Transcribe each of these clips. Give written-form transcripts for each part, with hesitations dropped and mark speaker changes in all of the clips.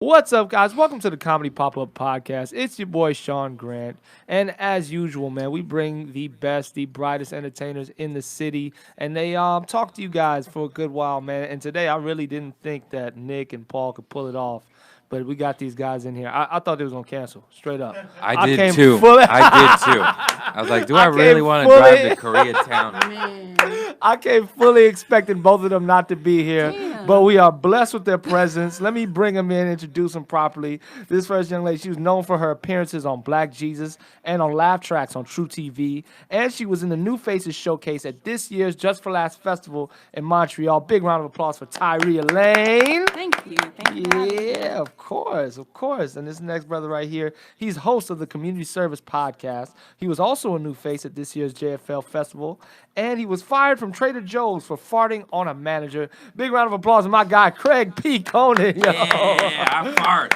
Speaker 1: What's up, guys? Welcome to the Comedy Pop-Up Podcast. It's your boy, Sean Grant. And as usual, man, we bring the best, the brightest entertainers in the city. And they talk to you guys for a good while, man. And today, I really didn't think that Nick and Paul could pull it off. But we got these guys in here. I thought they was going to cancel, straight up.
Speaker 2: I did
Speaker 1: came
Speaker 2: too.
Speaker 1: fully-
Speaker 2: I did too. I was like, do I really
Speaker 1: came
Speaker 2: want to drive
Speaker 1: fully-
Speaker 2: to Koreatown?
Speaker 1: I came fully expecting both of them not to be here, but we are blessed with their presence. Let me bring them in, introduce them properly. This first young lady, she was known for her appearances on Black Jesus and on Laugh Tracks on True TV, and she was in the New Faces Showcase at this year's Just for Laughs Festival in Montreal. Big round of applause for Tyree Elaine.
Speaker 3: Thank you. Thank you.
Speaker 1: Yeah, of course. And this next brother right here, he's host of the Community Service Podcast. He was also a new face at this year's JFL Festival, and he was fired from Trader Joe's for farting on a manager. Big round of applause for my guy, Craig P. Conant. Yo.
Speaker 2: Yeah, I fart.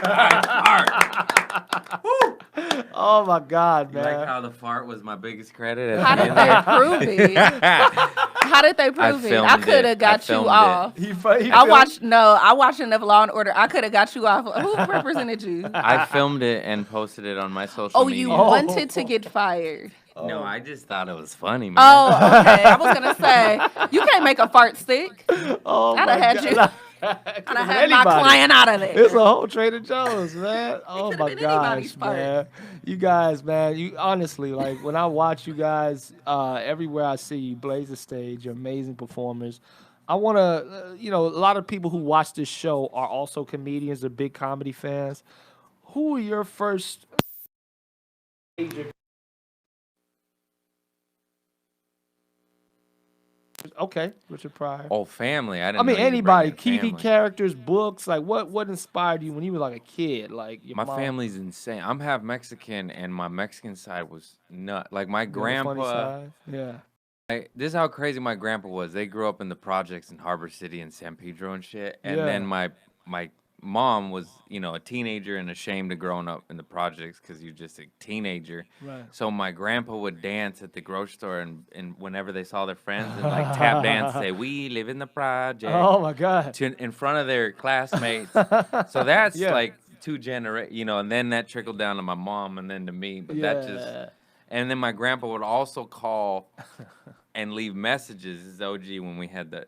Speaker 2: Woo.
Speaker 1: Oh, my God,
Speaker 2: You
Speaker 1: man.
Speaker 2: like how the fart was my biggest credit?
Speaker 3: How did they prove it? How did they prove it? I
Speaker 2: filmed
Speaker 3: could
Speaker 2: it.
Speaker 3: have got you
Speaker 2: filmed
Speaker 3: off.
Speaker 1: He
Speaker 3: I watched enough Law and Order. I could have got you off. Who represented you?
Speaker 2: I filmed it and posted it on my social
Speaker 3: Oh,
Speaker 2: media.
Speaker 3: you wanted to get fired.
Speaker 2: No, I just thought it was funny, man.
Speaker 3: Oh, okay. I was gonna say you can't make a fart stick.
Speaker 1: Oh,
Speaker 3: I'd
Speaker 1: my
Speaker 3: have had
Speaker 1: God.
Speaker 3: you. I'd have had my
Speaker 1: Anybody.
Speaker 3: client out of there.
Speaker 1: It's a whole Trader Joe's, man. Oh
Speaker 3: could've
Speaker 1: my
Speaker 3: been anybody's
Speaker 1: gosh,
Speaker 3: part.
Speaker 1: man. You guys, man. You honestly, like when I watch you guys, everywhere I see you blaze the stage, you're amazing performers. I want to, a lot of people who watch this show are also comedians. They're big comedy fans. Who were your first? Okay, Richard Pryor.
Speaker 2: Oh, family. I didn't
Speaker 1: I mean,
Speaker 2: know you
Speaker 1: anybody,
Speaker 2: bring in
Speaker 1: TV
Speaker 2: family.
Speaker 1: characters, books, like what inspired you when you were like a kid? Like your
Speaker 2: My
Speaker 1: mom,
Speaker 2: family's insane. I'm half Mexican, and my Mexican side was nut. Like my
Speaker 1: you know, the funny
Speaker 2: grandpa.
Speaker 1: side? Yeah.
Speaker 2: This is how crazy my grandpa was. They grew up in the projects in Harbor City and San Pedro and shit. And
Speaker 1: Yeah.
Speaker 2: then my mom was, a teenager and ashamed of growing up in the projects because you're just a teenager.
Speaker 1: Right.
Speaker 2: So my grandpa would dance at the grocery store and whenever they saw their friends and like tap dance, say, "We live in the project,"
Speaker 1: Oh my God.
Speaker 2: in front of their classmates. So that's
Speaker 1: Yeah.
Speaker 2: like two and then that trickled down to my mom and then to me. But that just. And then my grandpa would also call and leave messages. This is OG when we had the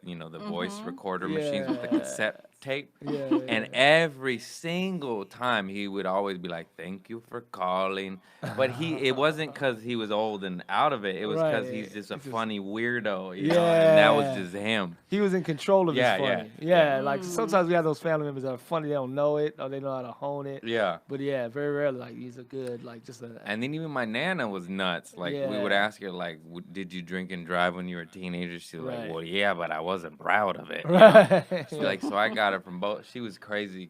Speaker 2: voice recorder machines with the
Speaker 1: Yeah.
Speaker 2: cassette tape.
Speaker 1: Yeah.
Speaker 2: And every single time he would always be like, "Thank you for calling." But it wasn't because he was old and out of it. It was because
Speaker 1: Right.
Speaker 2: he's just a
Speaker 1: It's just-
Speaker 2: funny weirdo. And that was
Speaker 1: Yeah.
Speaker 2: just him.
Speaker 1: He was in control of
Speaker 2: Yeah,
Speaker 1: his funny. Yeah, like sometimes we have those family members that are funny, they don't know it or they know how to hone it.
Speaker 2: Yeah.
Speaker 1: But yeah, very rarely like he's a good just a
Speaker 2: And then even my nana was nuts. Like we would
Speaker 1: Yeah.
Speaker 2: ask her, like, "Did you drink and drive when you were a teenager?" She was
Speaker 1: Right.
Speaker 2: like, "Well, yeah, but I wasn't proud of it."
Speaker 1: right.
Speaker 2: She's like, so I got it from both. She was crazy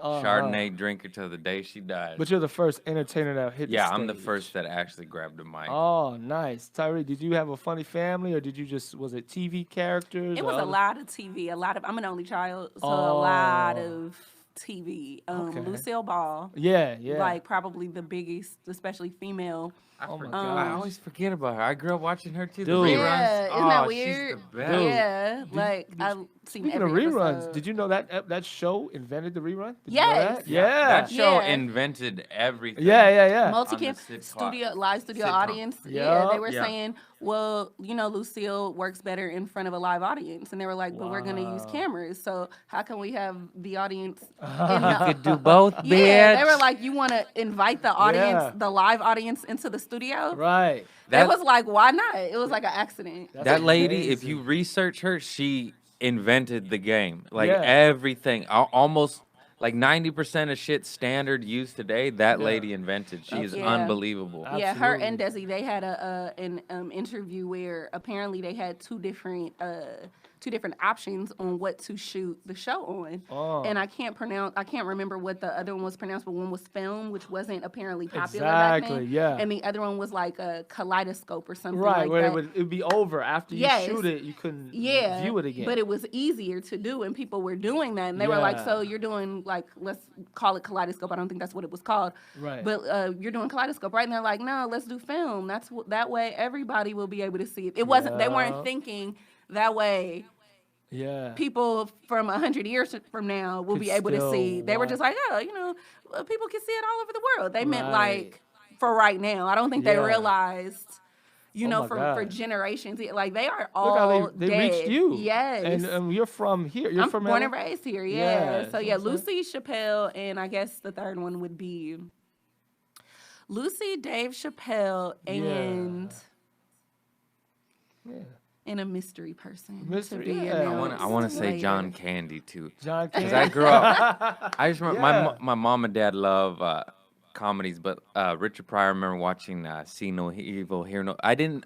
Speaker 2: Chardonnay drinker till the day she died.
Speaker 1: But you're the first entertainer that hit
Speaker 2: yeah,
Speaker 1: the
Speaker 2: I'm the
Speaker 1: stage.
Speaker 2: first that actually grabbed a mic.
Speaker 1: Oh, nice. Tyree, did you have a funny family or did you was it TV characters?
Speaker 3: It
Speaker 1: or
Speaker 3: was a
Speaker 1: other-
Speaker 3: lot of TV. I'm an only child, so
Speaker 1: Oh.
Speaker 3: a lot of TV.
Speaker 1: Okay.
Speaker 3: Lucille Ball,
Speaker 1: Yeah.
Speaker 3: like probably the biggest, especially female.
Speaker 1: Oh my
Speaker 2: I
Speaker 1: gosh.
Speaker 2: always forget about her. I grew up watching her too. The
Speaker 1: Dude.
Speaker 2: reruns.
Speaker 3: Yeah, isn't
Speaker 2: oh,
Speaker 3: that weird?
Speaker 2: She's the best.
Speaker 1: Dude.
Speaker 3: Yeah, like I've seen
Speaker 1: Speaking of
Speaker 3: every
Speaker 1: reruns,
Speaker 3: episode.
Speaker 1: did you know that show invented the rerun? Did you know
Speaker 3: Yes.
Speaker 1: that? Yeah.
Speaker 2: That show
Speaker 3: Yeah.
Speaker 2: invented everything.
Speaker 1: Yeah.
Speaker 3: Multicam
Speaker 2: sitcom.
Speaker 3: studio, live studio
Speaker 2: Sitcom.
Speaker 3: audience.
Speaker 1: Yeah.
Speaker 3: Yeah, they were
Speaker 2: Yeah.
Speaker 3: saying, well, Lucille works better in front of a live audience, and they were like, but we're gonna use
Speaker 1: Wow.
Speaker 3: cameras, so how can we have the audience?
Speaker 2: You could do both, bitch.
Speaker 3: Yeah, they were like, you want to invite the audience,
Speaker 1: Yeah.
Speaker 3: the live audience, into the studio?
Speaker 1: Right.
Speaker 3: It was like, why not? It was like an accident.
Speaker 1: That's
Speaker 2: That lady, if
Speaker 1: amazing.
Speaker 2: you research her, she invented the game. Like
Speaker 1: Yeah.
Speaker 2: everything, almost like 90% of shit standard used today, that
Speaker 1: Yeah.
Speaker 2: lady invented. She is
Speaker 3: Yeah.
Speaker 2: unbelievable.
Speaker 3: Yeah, her
Speaker 1: Absolutely.
Speaker 3: and Desi, they had an interview where apparently they had two different options on what to shoot the show on.
Speaker 1: Oh.
Speaker 3: And I can't remember what the other one was pronounced, but one was film, which wasn't apparently popular back
Speaker 1: Exactly,
Speaker 3: then.
Speaker 1: yeah.
Speaker 3: And the other one was like a kaleidoscope or something
Speaker 1: Right,
Speaker 3: like
Speaker 1: where
Speaker 3: that.
Speaker 1: it would be over after you
Speaker 3: Yes.
Speaker 1: shoot it, you couldn't
Speaker 3: Yeah,
Speaker 1: view it again.
Speaker 3: but it was easier to do, and people were doing that, and they were like,
Speaker 1: Yeah.
Speaker 3: "So you're doing like, let's call it kaleidoscope. I don't think that's what it was called,
Speaker 1: Right.
Speaker 3: But you're doing kaleidoscope, right?" And they're like, "No, let's do film. That way everybody will be able to see it." It wasn't. They
Speaker 1: Yeah.
Speaker 3: weren't thinking that way.
Speaker 1: Yeah.
Speaker 3: people from 100 years from now will
Speaker 1: Could
Speaker 3: be able to
Speaker 1: still
Speaker 3: see. They were
Speaker 1: watch.
Speaker 3: just like, oh, people can see it all over the world. They meant
Speaker 1: Right.
Speaker 3: like for right now. I don't think they
Speaker 1: Yeah.
Speaker 3: realized,
Speaker 1: Oh my
Speaker 3: for
Speaker 1: God.
Speaker 3: generations. Like they are
Speaker 1: Look how
Speaker 3: all
Speaker 1: they
Speaker 3: dead.
Speaker 1: reached you.
Speaker 3: Yes.
Speaker 1: And you're from here. You're
Speaker 3: I'm
Speaker 1: from
Speaker 3: born
Speaker 1: LA?
Speaker 3: and raised here.
Speaker 1: Yeah,
Speaker 3: Yeah.
Speaker 1: that's
Speaker 3: So
Speaker 1: what
Speaker 3: yeah,
Speaker 1: I'm saying.
Speaker 3: Lucy, Chappelle, and I guess the third one would be Lucy, Dave Chappelle, and and a mystery person
Speaker 1: Mystery,
Speaker 3: to be
Speaker 1: yeah.
Speaker 3: announced
Speaker 2: I want to say
Speaker 3: later.
Speaker 2: John Candy too.
Speaker 1: John
Speaker 2: Because
Speaker 1: Candy.
Speaker 2: I grew up, I just remember
Speaker 1: Yeah.
Speaker 2: my mom and dad love comedies, but Richard Pryor, I remember watching See No Evil, Hear No. I knew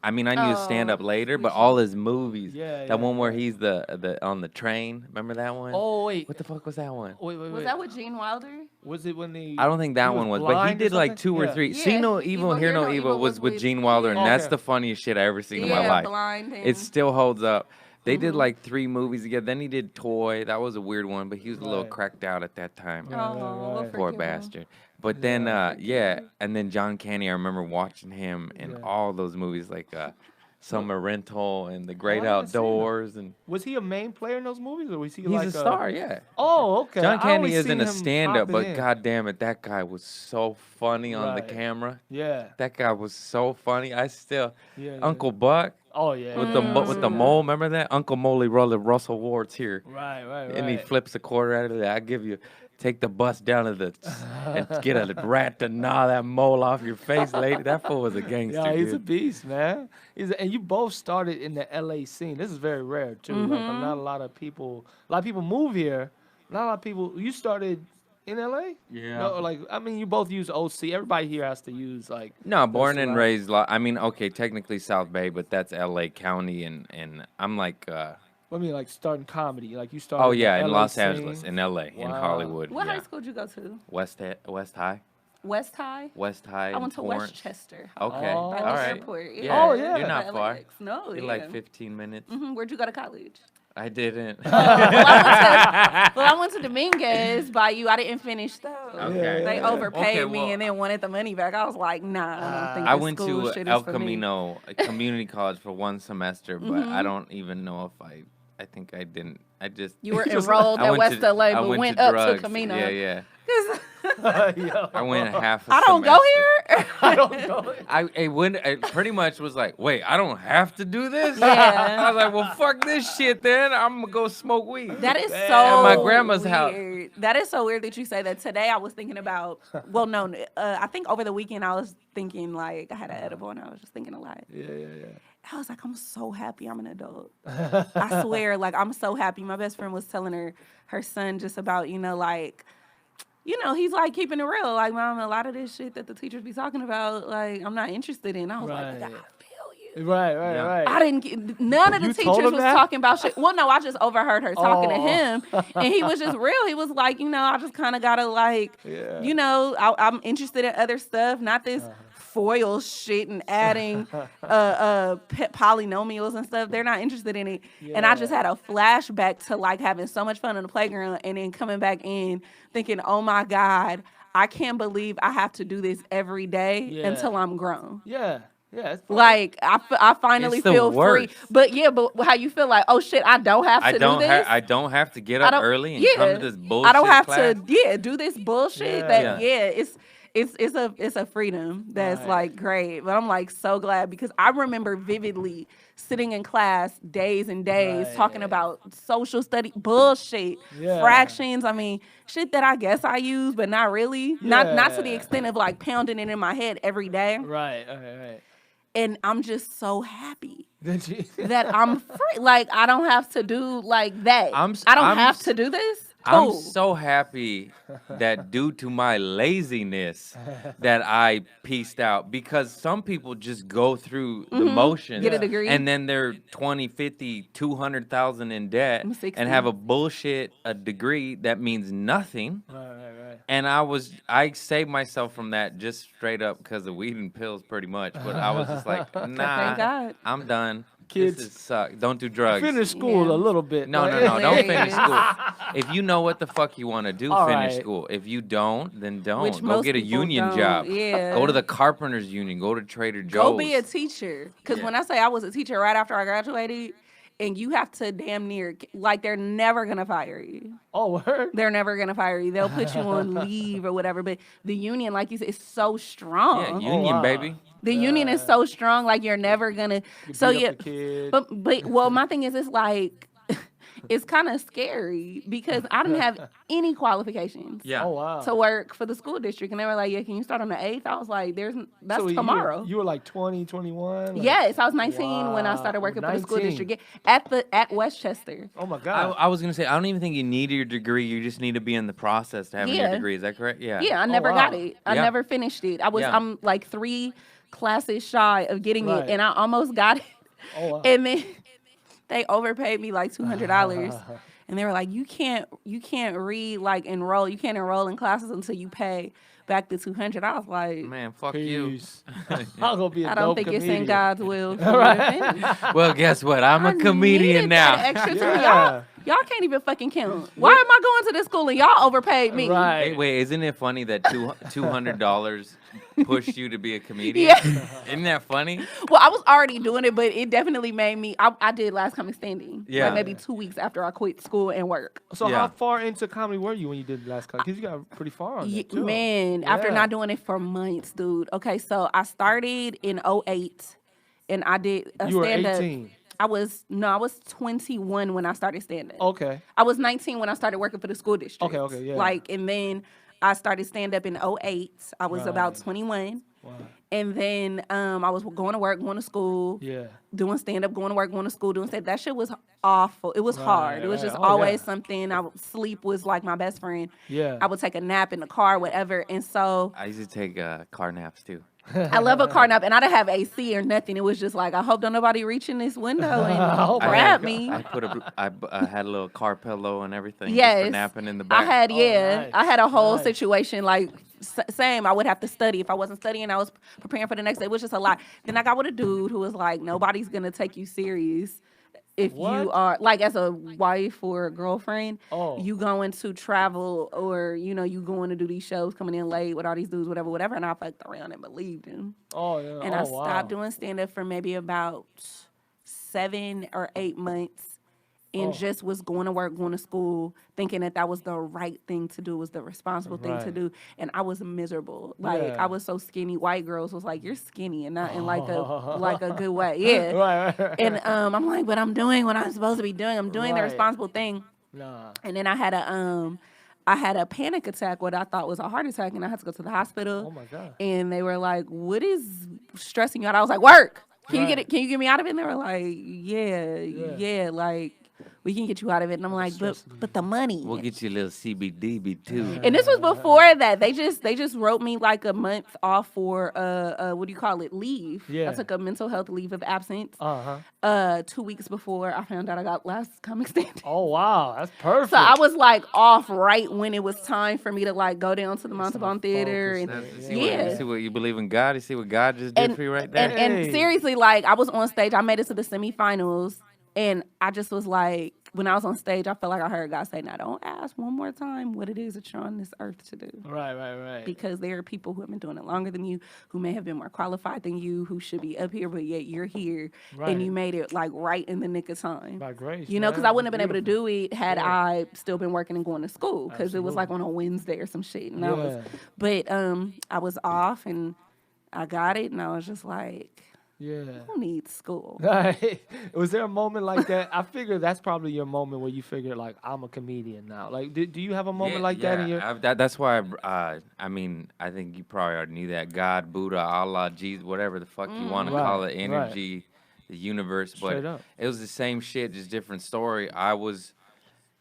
Speaker 2: his stand up later, but all his movies.
Speaker 1: Yeah,
Speaker 2: That one where
Speaker 1: yeah.
Speaker 2: he's the on the train. Remember that one?
Speaker 1: Oh, wait.
Speaker 2: What the fuck was that one?
Speaker 1: Wait.
Speaker 3: Was that with Gene Wilder?
Speaker 1: Was it when they?
Speaker 2: I don't think that one was, but he
Speaker 1: blind or
Speaker 2: did like
Speaker 1: something?
Speaker 2: 2 or
Speaker 1: Yeah.
Speaker 2: 3.
Speaker 3: Yeah,
Speaker 2: See No Evil, Hear No Evil was with Gene Wilder, and that's
Speaker 1: Okay.
Speaker 2: the funniest shit I ever seen in my
Speaker 3: Yeah,
Speaker 2: life.
Speaker 3: blind. And,
Speaker 2: It still holds up. They did like 3 movies together. Then he did Toy. That was a weird one, but he was a little
Speaker 1: Right.
Speaker 2: cracked out at that time.
Speaker 3: oh,
Speaker 1: right.
Speaker 2: Poor
Speaker 3: forgive him.
Speaker 2: bastard. But then, and then John Candy, I remember watching him in all those movies like Summer Rental and The Great
Speaker 1: I haven't seen them.
Speaker 2: Outdoors. And
Speaker 1: Was he a main player in those movies, or was he
Speaker 2: he's
Speaker 1: like
Speaker 2: a star, yeah.
Speaker 1: Oh, okay.
Speaker 2: John
Speaker 1: I only
Speaker 2: Candy isn't
Speaker 1: seen
Speaker 2: a
Speaker 1: him
Speaker 2: stand-up,
Speaker 1: popping
Speaker 2: but
Speaker 1: in.
Speaker 2: god damn it, that guy was so funny on the
Speaker 1: Right.
Speaker 2: camera.
Speaker 1: Yeah.
Speaker 2: That guy was so funny. I still,
Speaker 1: Yeah.
Speaker 2: Uncle Buck
Speaker 1: Oh yeah.
Speaker 2: with
Speaker 1: yeah,
Speaker 2: with the mole. Remember that Uncle Moley Russell Ward's here.
Speaker 1: Right.
Speaker 2: And he flips a quarter out of it. I give you, take the bus down to the, and get a rat to gnaw that mole off your face, lady. That fool was a gangster,
Speaker 1: Yeah, he's a
Speaker 2: dude.
Speaker 1: beast, man. And you both started in the LA scene. This is very rare too. Like, not a lot of people. A lot of people move here. Not a lot of people. You started in LA?
Speaker 2: Yeah.
Speaker 1: No, like I mean, you both use OC. Everybody here has to use like.
Speaker 2: No, born and
Speaker 1: right.
Speaker 2: raised. I mean, okay, technically South Bay, but that's L.A. County, and I'm like,
Speaker 1: I mean, like starting comedy. Like you started.
Speaker 2: oh yeah, in
Speaker 1: LA
Speaker 2: Los
Speaker 1: scene.
Speaker 2: Angeles, in L.A., in
Speaker 1: Wow.
Speaker 2: Hollywood.
Speaker 3: What
Speaker 2: yeah.
Speaker 3: high school did you go to?
Speaker 2: West High,
Speaker 3: West High?
Speaker 2: West High.
Speaker 3: I went to
Speaker 2: Torrance.
Speaker 3: Westchester.
Speaker 2: Okay,
Speaker 1: Oh.
Speaker 3: By
Speaker 2: all
Speaker 3: the
Speaker 2: right.
Speaker 3: airport.
Speaker 2: Yeah.
Speaker 1: Oh, yeah.
Speaker 2: You're not
Speaker 3: By
Speaker 2: far.
Speaker 3: LAX. No,
Speaker 2: You're
Speaker 3: yeah.
Speaker 2: like 15 minutes.
Speaker 3: Where'd you go to college?
Speaker 2: I didn't.
Speaker 3: Well, I went to Dominguez by you. I didn't finish though.
Speaker 2: Okay.
Speaker 3: They overpaid
Speaker 2: Okay,
Speaker 3: me
Speaker 2: well-
Speaker 3: and then wanted the money back. I was like, nah, I don't think
Speaker 2: I
Speaker 3: this
Speaker 2: went
Speaker 3: school
Speaker 2: to
Speaker 3: shit
Speaker 2: El
Speaker 3: is for me.
Speaker 2: Camino Community College for 1 semester, but I don't even know if I think I didn't. I just.
Speaker 3: You were enrolled
Speaker 2: I
Speaker 3: at
Speaker 2: went
Speaker 3: West
Speaker 2: to-
Speaker 3: LA,
Speaker 2: I
Speaker 3: but
Speaker 2: went
Speaker 3: went
Speaker 2: to
Speaker 3: up
Speaker 2: drugs.
Speaker 3: to Camino.
Speaker 2: Yeah, yeah.
Speaker 3: 'Cause
Speaker 2: I went half a
Speaker 3: I don't go
Speaker 2: semester.
Speaker 3: here.
Speaker 1: I don't know.
Speaker 2: I pretty much was like, wait, I don't have to do this?
Speaker 3: Yeah.
Speaker 2: I was like, well, fuck this shit then. I'm going to go smoke weed.
Speaker 3: That is so
Speaker 2: At my grandma's house.
Speaker 3: weird. That is so weird that you say that. Today I was thinking about, well, no, I think over the weekend I was thinking like, I had an edible and I was just thinking a lot.
Speaker 1: Yeah.
Speaker 3: I was like, I'm so happy I'm an adult. I swear, like, I'm so happy. My best friend was telling her son just about, like, he's like keeping it real. Like, Mom, a lot of this shit that the teachers be talking about, like, I'm not interested in. I was like, I
Speaker 1: Right.
Speaker 3: feel you.
Speaker 1: Right.
Speaker 3: I didn't get, none of the
Speaker 1: You told
Speaker 3: teachers
Speaker 1: him
Speaker 3: was
Speaker 1: that?
Speaker 3: talking about shit. Well, no, I just overheard her talking to
Speaker 1: Oh.
Speaker 3: him. And he was just real. He was like, I just kind of got to like,
Speaker 1: Yeah.
Speaker 3: I'm interested in other stuff, not this foil shit and adding polynomials and stuff. They're not interested in it. And I just had a flashback to like having so much fun on the playground and then coming back in thinking, oh my God, I can't believe I have to do this every day
Speaker 1: Yeah.
Speaker 3: until I'm grown.
Speaker 1: Yeah. It's fun.
Speaker 3: Like I finally
Speaker 2: It's the
Speaker 3: feel free,
Speaker 2: worst.
Speaker 3: but how you feel like, oh shit, I don't have to do this.
Speaker 2: I don't have to get
Speaker 3: I
Speaker 2: up
Speaker 3: don't-
Speaker 2: early and
Speaker 3: yeah.
Speaker 2: come to this bullshit
Speaker 3: I don't have
Speaker 2: class.
Speaker 3: to do this bullshit.
Speaker 1: Yeah.
Speaker 3: It's a freedom that's
Speaker 1: Right.
Speaker 3: like great. But I'm like so glad because I remember vividly sitting in class days and days
Speaker 1: Right.
Speaker 3: talking about social study bullshit,
Speaker 1: Yeah.
Speaker 3: fractions. I mean, shit that I guess I use, but not really. Not to the
Speaker 1: Yeah.
Speaker 3: extent of like pounding it in my head every day.
Speaker 1: Right.
Speaker 3: And I'm just so happy
Speaker 1: Did you?
Speaker 3: that I'm free. Like I don't have to do like that. I don't have to do this.
Speaker 2: I'm
Speaker 3: Cool.
Speaker 2: so happy that due to my laziness that I pieced out because some people just go through the motions
Speaker 3: Get a degree.
Speaker 2: and then they're 20, 50, 200,000 in debt
Speaker 3: I'm 60.
Speaker 2: and have a degree that means nothing.
Speaker 1: Right.
Speaker 2: And I saved myself from that just straight up because of weed and pills pretty much. But I was just like, nah,
Speaker 3: Thank God.
Speaker 2: I'm done.
Speaker 1: Kids,
Speaker 2: This suck. Don't do drugs.
Speaker 1: Finish school
Speaker 3: Yeah.
Speaker 1: a little bit.
Speaker 2: No,
Speaker 1: Like,
Speaker 2: don't finish
Speaker 3: Hilarious.
Speaker 2: school. If you know what the fuck you want to do,
Speaker 1: All
Speaker 2: finish
Speaker 1: right.
Speaker 2: school. If you don't, then don't.
Speaker 3: Which
Speaker 2: Go
Speaker 3: most
Speaker 2: get a
Speaker 3: people
Speaker 2: union
Speaker 3: don't.
Speaker 2: job.
Speaker 3: Yeah.
Speaker 2: Go to the carpenters union. Go to Trader Joe's.
Speaker 3: Go be a teacher. Because when I say I was a teacher right after I graduated, and you have to damn near, like, they're never going to fire you.
Speaker 1: Oh, word?
Speaker 3: They're never going to fire you. They'll put you on leave or whatever. But the union, like you said, is so strong.
Speaker 2: Yeah, union,
Speaker 1: wow.
Speaker 2: baby.
Speaker 3: The union is so strong, like you're never gonna. So
Speaker 1: beat
Speaker 3: yeah,
Speaker 1: up the kid.
Speaker 3: but well, my thing is, it's like it's kind of scary because I didn't have any qualifications.
Speaker 2: Yeah.
Speaker 1: Oh, wow.
Speaker 3: To work for the school district, and they were like, "Yeah, can you start on the 8th?" I was like, "That's
Speaker 1: So
Speaker 3: tomorrow."
Speaker 1: You were like 20, 21? Like,
Speaker 3: Yes, I was 19 when I started working for the school
Speaker 1: 19.
Speaker 3: district at Westchester.
Speaker 1: Oh, my God.
Speaker 2: I was gonna say I don't even think you need your degree. You just need to be in the process to having your
Speaker 3: Yeah.
Speaker 2: degree. Is that correct? Yeah.
Speaker 3: Yeah, I never
Speaker 1: wow.
Speaker 3: got it. I
Speaker 2: Yeah.
Speaker 3: never finished it.
Speaker 2: Yeah.
Speaker 3: I'm like 3 classes shy of getting
Speaker 1: Right.
Speaker 3: it, and I almost got it.
Speaker 1: Oh, wow.
Speaker 3: And then they overpaid me like $200, and they were like, you can't enroll. You can't enroll in classes until you pay back the $200. I was like,
Speaker 2: Man, fuck you.
Speaker 1: Peace. I'm going to be a
Speaker 3: I don't
Speaker 1: dope
Speaker 3: think
Speaker 1: comedian.
Speaker 3: it's in God's will. For me to finish.
Speaker 2: Well, guess what? I'm a
Speaker 3: I
Speaker 2: comedian
Speaker 3: needed
Speaker 2: now.
Speaker 3: that extra too.
Speaker 1: Yeah.
Speaker 3: Y'all can't even fucking count. Why am I going to this school and y'all overpaid me?
Speaker 1: Right.
Speaker 2: Hey, wait, isn't it funny that $200 pushed you to be a comedian?
Speaker 3: Yeah.
Speaker 2: Isn't that funny?
Speaker 3: Well, I was already doing it, but it definitely made me. I did Last Comic Standing.
Speaker 2: Yeah.
Speaker 3: Like maybe 2 weeks after I quit school and work.
Speaker 1: So
Speaker 2: Yeah.
Speaker 1: how far into comedy were you when you did Last Cut? Because you got pretty far on that, too.
Speaker 3: Man, after
Speaker 1: Yeah.
Speaker 3: not doing it for months, dude. Okay, so I started in 2008, and I did a
Speaker 1: You were
Speaker 3: stand-up.
Speaker 1: 18.
Speaker 3: I was 21 when I started stand-up.
Speaker 1: Okay.
Speaker 3: I was 19 when I started working for the school district.
Speaker 1: Okay, yeah.
Speaker 3: Like, and then I started stand-up in 2008. I was about 21.
Speaker 1: Wow.
Speaker 3: And then I was going to work, going to school,
Speaker 1: Yeah.
Speaker 3: doing stand-up, going to work, going to school, doing stand-up. That shit was awful. It was hard. It was
Speaker 1: right.
Speaker 3: just
Speaker 1: Oh,
Speaker 3: always
Speaker 1: yeah.
Speaker 3: something. Sleep was like my best friend.
Speaker 1: Yeah.
Speaker 3: I would take a nap in the car, whatever. And so
Speaker 2: I used to take car naps too.
Speaker 3: I love a car nap, and I didn't have AC or nothing. It was just like, I hope don't nobody reach in this window and grab me.
Speaker 2: I had a little car pillow and everything. Just
Speaker 3: Yes.
Speaker 2: for napping in the back.
Speaker 3: I had,
Speaker 1: nice.
Speaker 3: I had a whole
Speaker 1: Nice.
Speaker 3: situation like same. I would have to study. If I wasn't studying, I was preparing for the next day. It was just a lot. Then I got with a dude who was like, nobody's gonna take you serious if you
Speaker 1: What?
Speaker 3: are like as a wife or a girlfriend.
Speaker 1: Oh.
Speaker 3: You going to travel or you going to do these shows, coming in late with all these dudes, whatever. And I fucked around and believed him.
Speaker 1: Oh, yeah.
Speaker 3: And
Speaker 1: oh,
Speaker 3: I
Speaker 1: wow.
Speaker 3: stopped doing stand up for maybe about 7 or 8 months. And just was going to work, going to school, thinking that was the right thing to do, was the responsible thing to
Speaker 1: Right.
Speaker 3: do. And I was miserable. Like
Speaker 1: Yeah.
Speaker 3: I was so skinny. White girls was like, "You're skinny," and not in like a good way. Yeah.
Speaker 1: Right.
Speaker 3: And I'm like, "But I'm doing what I'm supposed to be doing. I'm doing the
Speaker 1: Right.
Speaker 3: responsible thing."
Speaker 1: Nah.
Speaker 3: And then I had a panic attack, what I thought was a heart attack, and I had to go to the hospital.
Speaker 1: Oh, my God.
Speaker 3: And they were like, "What is stressing you out?" I was like, "Work. Can you get
Speaker 1: Right.
Speaker 3: it? Can you get me out of it?" And they were like, "Yeah, like we can get you out of it." And I'm like, "But the money."
Speaker 2: We'll get you a little CBDB too.
Speaker 3: And this was before that. They just wrote me like a month off for what do you call it? Leave.
Speaker 1: Yeah.
Speaker 3: I took a mental health leave of absence. 2 weeks before I found out I got Last Comic Standing.
Speaker 1: Oh, wow. That's perfect.
Speaker 3: So I was like off right when it was time for me to like go down to the Montalban Theater and
Speaker 2: You see what you believe in God. You see what God just did for you right there.
Speaker 3: And
Speaker 1: Hey.
Speaker 3: seriously, like I was on stage. I made it to the semifinals, and I just was like, when I was on stage, I felt like I heard God say, "Now don't ask one more time what it is that you're on this earth to do."
Speaker 1: Right.
Speaker 3: Because there are people who have been doing it longer than you, who may have been more qualified than you, who should be up here, but yet you're here,
Speaker 1: Right.
Speaker 3: and you made it like right in the nick of time.
Speaker 1: By grace.
Speaker 3: Because
Speaker 1: man.
Speaker 3: I wouldn't have been able to
Speaker 1: Beautiful.
Speaker 3: do it had
Speaker 1: Yeah.
Speaker 3: I still been working and going to school, because it was like on a Wednesday or some shit. And I was off, and I got it, and I was just like,
Speaker 1: Yeah.
Speaker 3: who needs school?
Speaker 1: Was there a moment like that? I figure that's probably your moment where you figured, like, I'm a comedian now. Like, do you have a moment like that in your...
Speaker 2: That's why. I mean, I think you probably already knew that. God, Buddha, Allah, Jesus, whatever the fuck you want to call it,
Speaker 1: Right,
Speaker 2: energy, the universe.
Speaker 1: Straight
Speaker 2: But
Speaker 1: up.
Speaker 2: it was the same shit, just different story. I was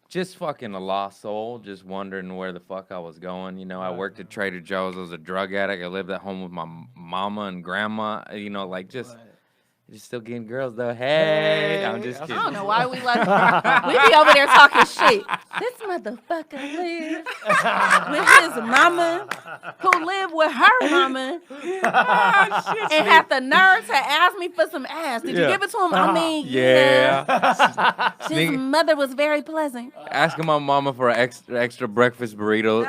Speaker 2: just fucking a lost soul, just wondering where the fuck I was going. I worked at Trader Joe's. I was a drug addict. I lived at home with my mama and grandma. Like just still getting girls though. Hey, I'm just kidding.
Speaker 3: I don't know why we like we be over there talking shit. This motherfucker live with his mama, who lived with her mama, and had the nerve to ask me for some ass. Did you give it to him? I mean,
Speaker 2: Yeah.
Speaker 3: his mother was very pleasant.
Speaker 2: Asking my mama for an extra breakfast burrito,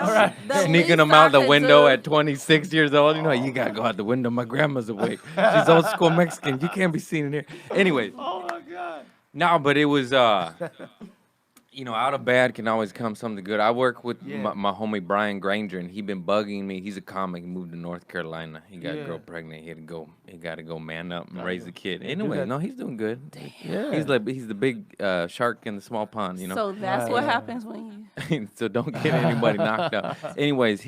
Speaker 3: The
Speaker 2: sneaking
Speaker 3: least
Speaker 2: them
Speaker 3: I
Speaker 2: out the
Speaker 3: could
Speaker 2: window
Speaker 3: do-
Speaker 2: at 26 years old. You gotta go out the window. My grandma's awake. She's old school Mexican. You can't be seen in here. Anyway,
Speaker 1: Oh, my God.
Speaker 2: No, but it was out of bad can always come something good. I work with my homie Brian Granger, and he been bugging me. He's a comic. He moved to North Carolina. He got a girl pregnant. He got to go man up and raise the kid. Anyway, no, he's doing good.
Speaker 1: Yeah.
Speaker 2: He's the big shark in the small pond.
Speaker 3: So that's what happens when you.
Speaker 2: So don't get anybody knocked out. Anyways,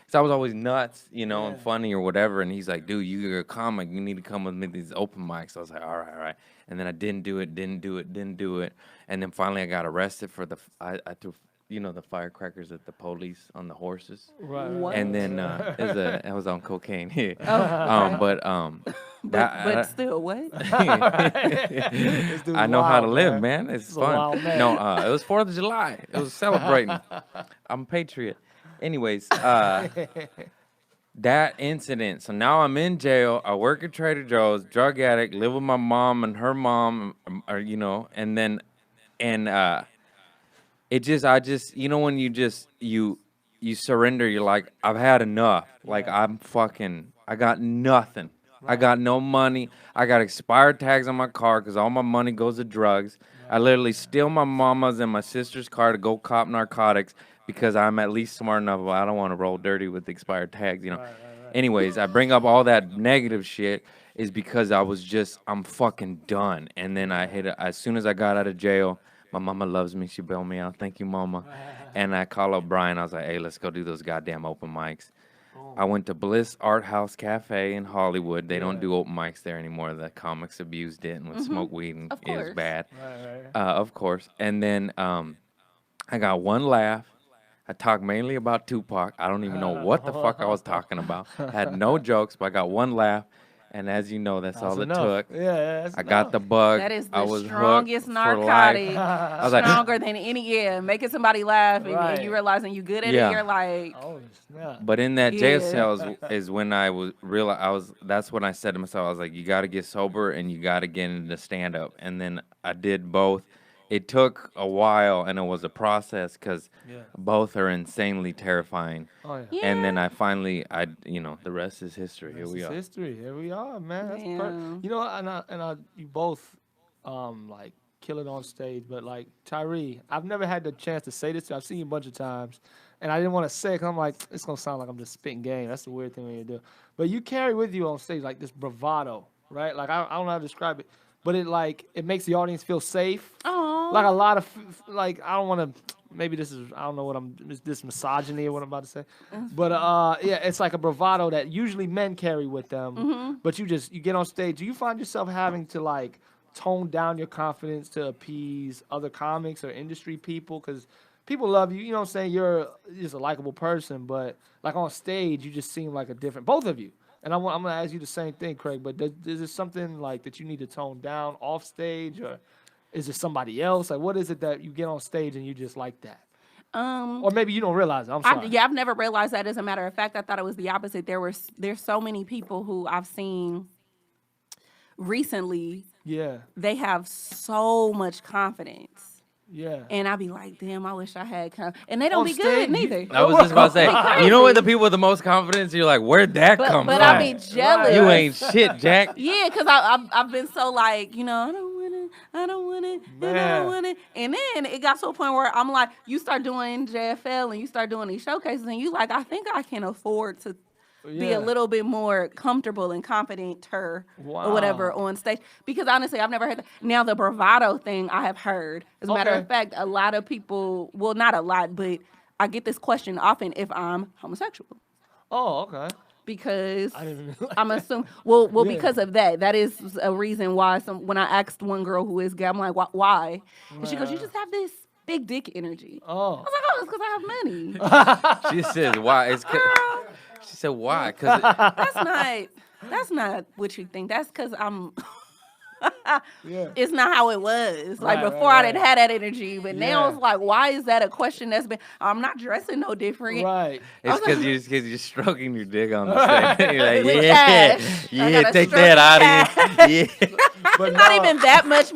Speaker 2: so I was always nuts, and funny or whatever. And he's like, dude, you're a comic. You need to come with me to these open mics. I was like, all right. And then I didn't do it. And then finally I got arrested for I threw, the firecrackers at the police on the horses.
Speaker 1: Right.
Speaker 3: What?
Speaker 2: And then I was on cocaine.
Speaker 3: Oh, okay.
Speaker 2: But
Speaker 3: still, what?
Speaker 2: I know how to live, man. It's fun. No, it was 4th of July. It was celebrating. I'm a patriot. Anyways, that incident. So now I'm in jail. I work at Trader Joe's, drug addict, live with my mom and her mom, and then, it just, when you surrender, you're like, I've had enough. Like, I got nothing. Right. I got no money. I got expired tags on my car because all my money goes to drugs. Right. I literally steal my mama's and my sister's car to go cop narcotics because I'm at least smart enough. Well, I don't want to roll dirty with expired tags, Right. Anyways, I bring up all that negative shit is because I'm fucking done. And then as soon as I got out of jail, my mama loves me. She bailed me out. Thank you, mama. And I call up Brian. I was like, hey, let's go do those goddamn open mics. I went to Bliss Art House Cafe in Hollywood. They don't do open mics there anymore. The comics abused it and would smoke weed, and it was bad. Right. Of course. And then I got one laugh. I talked mainly about Tupac. I don't even know what the fuck I was talking about. I had no jokes, but I got one laugh. And as you know, that's all
Speaker 1: enough.
Speaker 2: It took.
Speaker 1: Yeah,
Speaker 2: I got the bug.
Speaker 3: That is
Speaker 2: I
Speaker 3: the
Speaker 2: was
Speaker 3: strongest narcotic.
Speaker 2: I was
Speaker 3: stronger than any, making somebody laugh and you realizing you good at it. You're like,
Speaker 1: oh, snap.
Speaker 2: But in that jail cell is when I that's when I said to myself, I was like, you got to get sober and you got to get into stand up. And then I did both. It took a while and it was a process because both are insanely terrifying. Oh, yeah. And then I finally, the rest is history. Here we are.
Speaker 1: History. Here we are, man. That's you both, kill it on stage. But like Tyree, I've never had the chance to say this. I've seen you a bunch of times, and I didn't want to say it because I'm like, it's gonna sound like I'm just spitting game. That's the weird thing when you do. But you carry with you on stage like this bravado, right? Like I don't know how to describe it. But it makes the audience feel safe.
Speaker 3: Oh.
Speaker 1: Like a lot of I don't want to. Maybe this is I don't know what this misogyny or what I'm about to say. But it's like a bravado that usually men carry with them. Mm-hmm. But you get on stage. Do you find yourself having to tone down your confidence to appease other comics or industry people? Because people love you. You know what I'm saying? You're just a likable person. But on stage, you just seem like a different. Both of you. And I'm going to ask you the same thing, Craig, but is it something that you need to tone down off stage, or is it somebody else? Like, what is it that you get on stage and you just like that? Or maybe you don't realize it. I'm sorry.
Speaker 3: I've never realized that. As a matter of fact, I thought it was the opposite. There's so many people who I've seen recently. Yeah. They have so much confidence. Yeah. And I be like, damn, I wish I had confidence. And they don't be good neither.
Speaker 2: I was just about to say, you know what, the people with the most confidence, you're like, where'd that come from?
Speaker 3: But I be jealous.
Speaker 2: You ain't shit, Jack.
Speaker 3: Yeah, because I've been so I don't want it, I don't want it. And then it got to a point where I'm like, you start doing JFL and you start doing these showcases and you like, I think I can afford to be a little bit more comfortable and confident or whatever on stage. Because honestly, I've never heard that. Now, the bravado thing I have heard. As a matter of fact, a lot of people, well, not a lot, but I get this question often if I'm homosexual. Oh, okay. Because I'm assuming, because of that. That is a reason why when I asked one girl who is gay, I'm like, why? And she goes, you just have this big dick energy. Oh. I was like, it's because I have money.
Speaker 2: She says, why? It's She said, why? Cause
Speaker 3: that's not what you think. That's because I'm... It's not how it was. Before I didn't have that energy, but now it's like, why is that a question that's been... I'm not dressing no different. Right.
Speaker 2: It's because you're stroking your dick on the stage. You're like, take that, audience.
Speaker 3: But not even that much.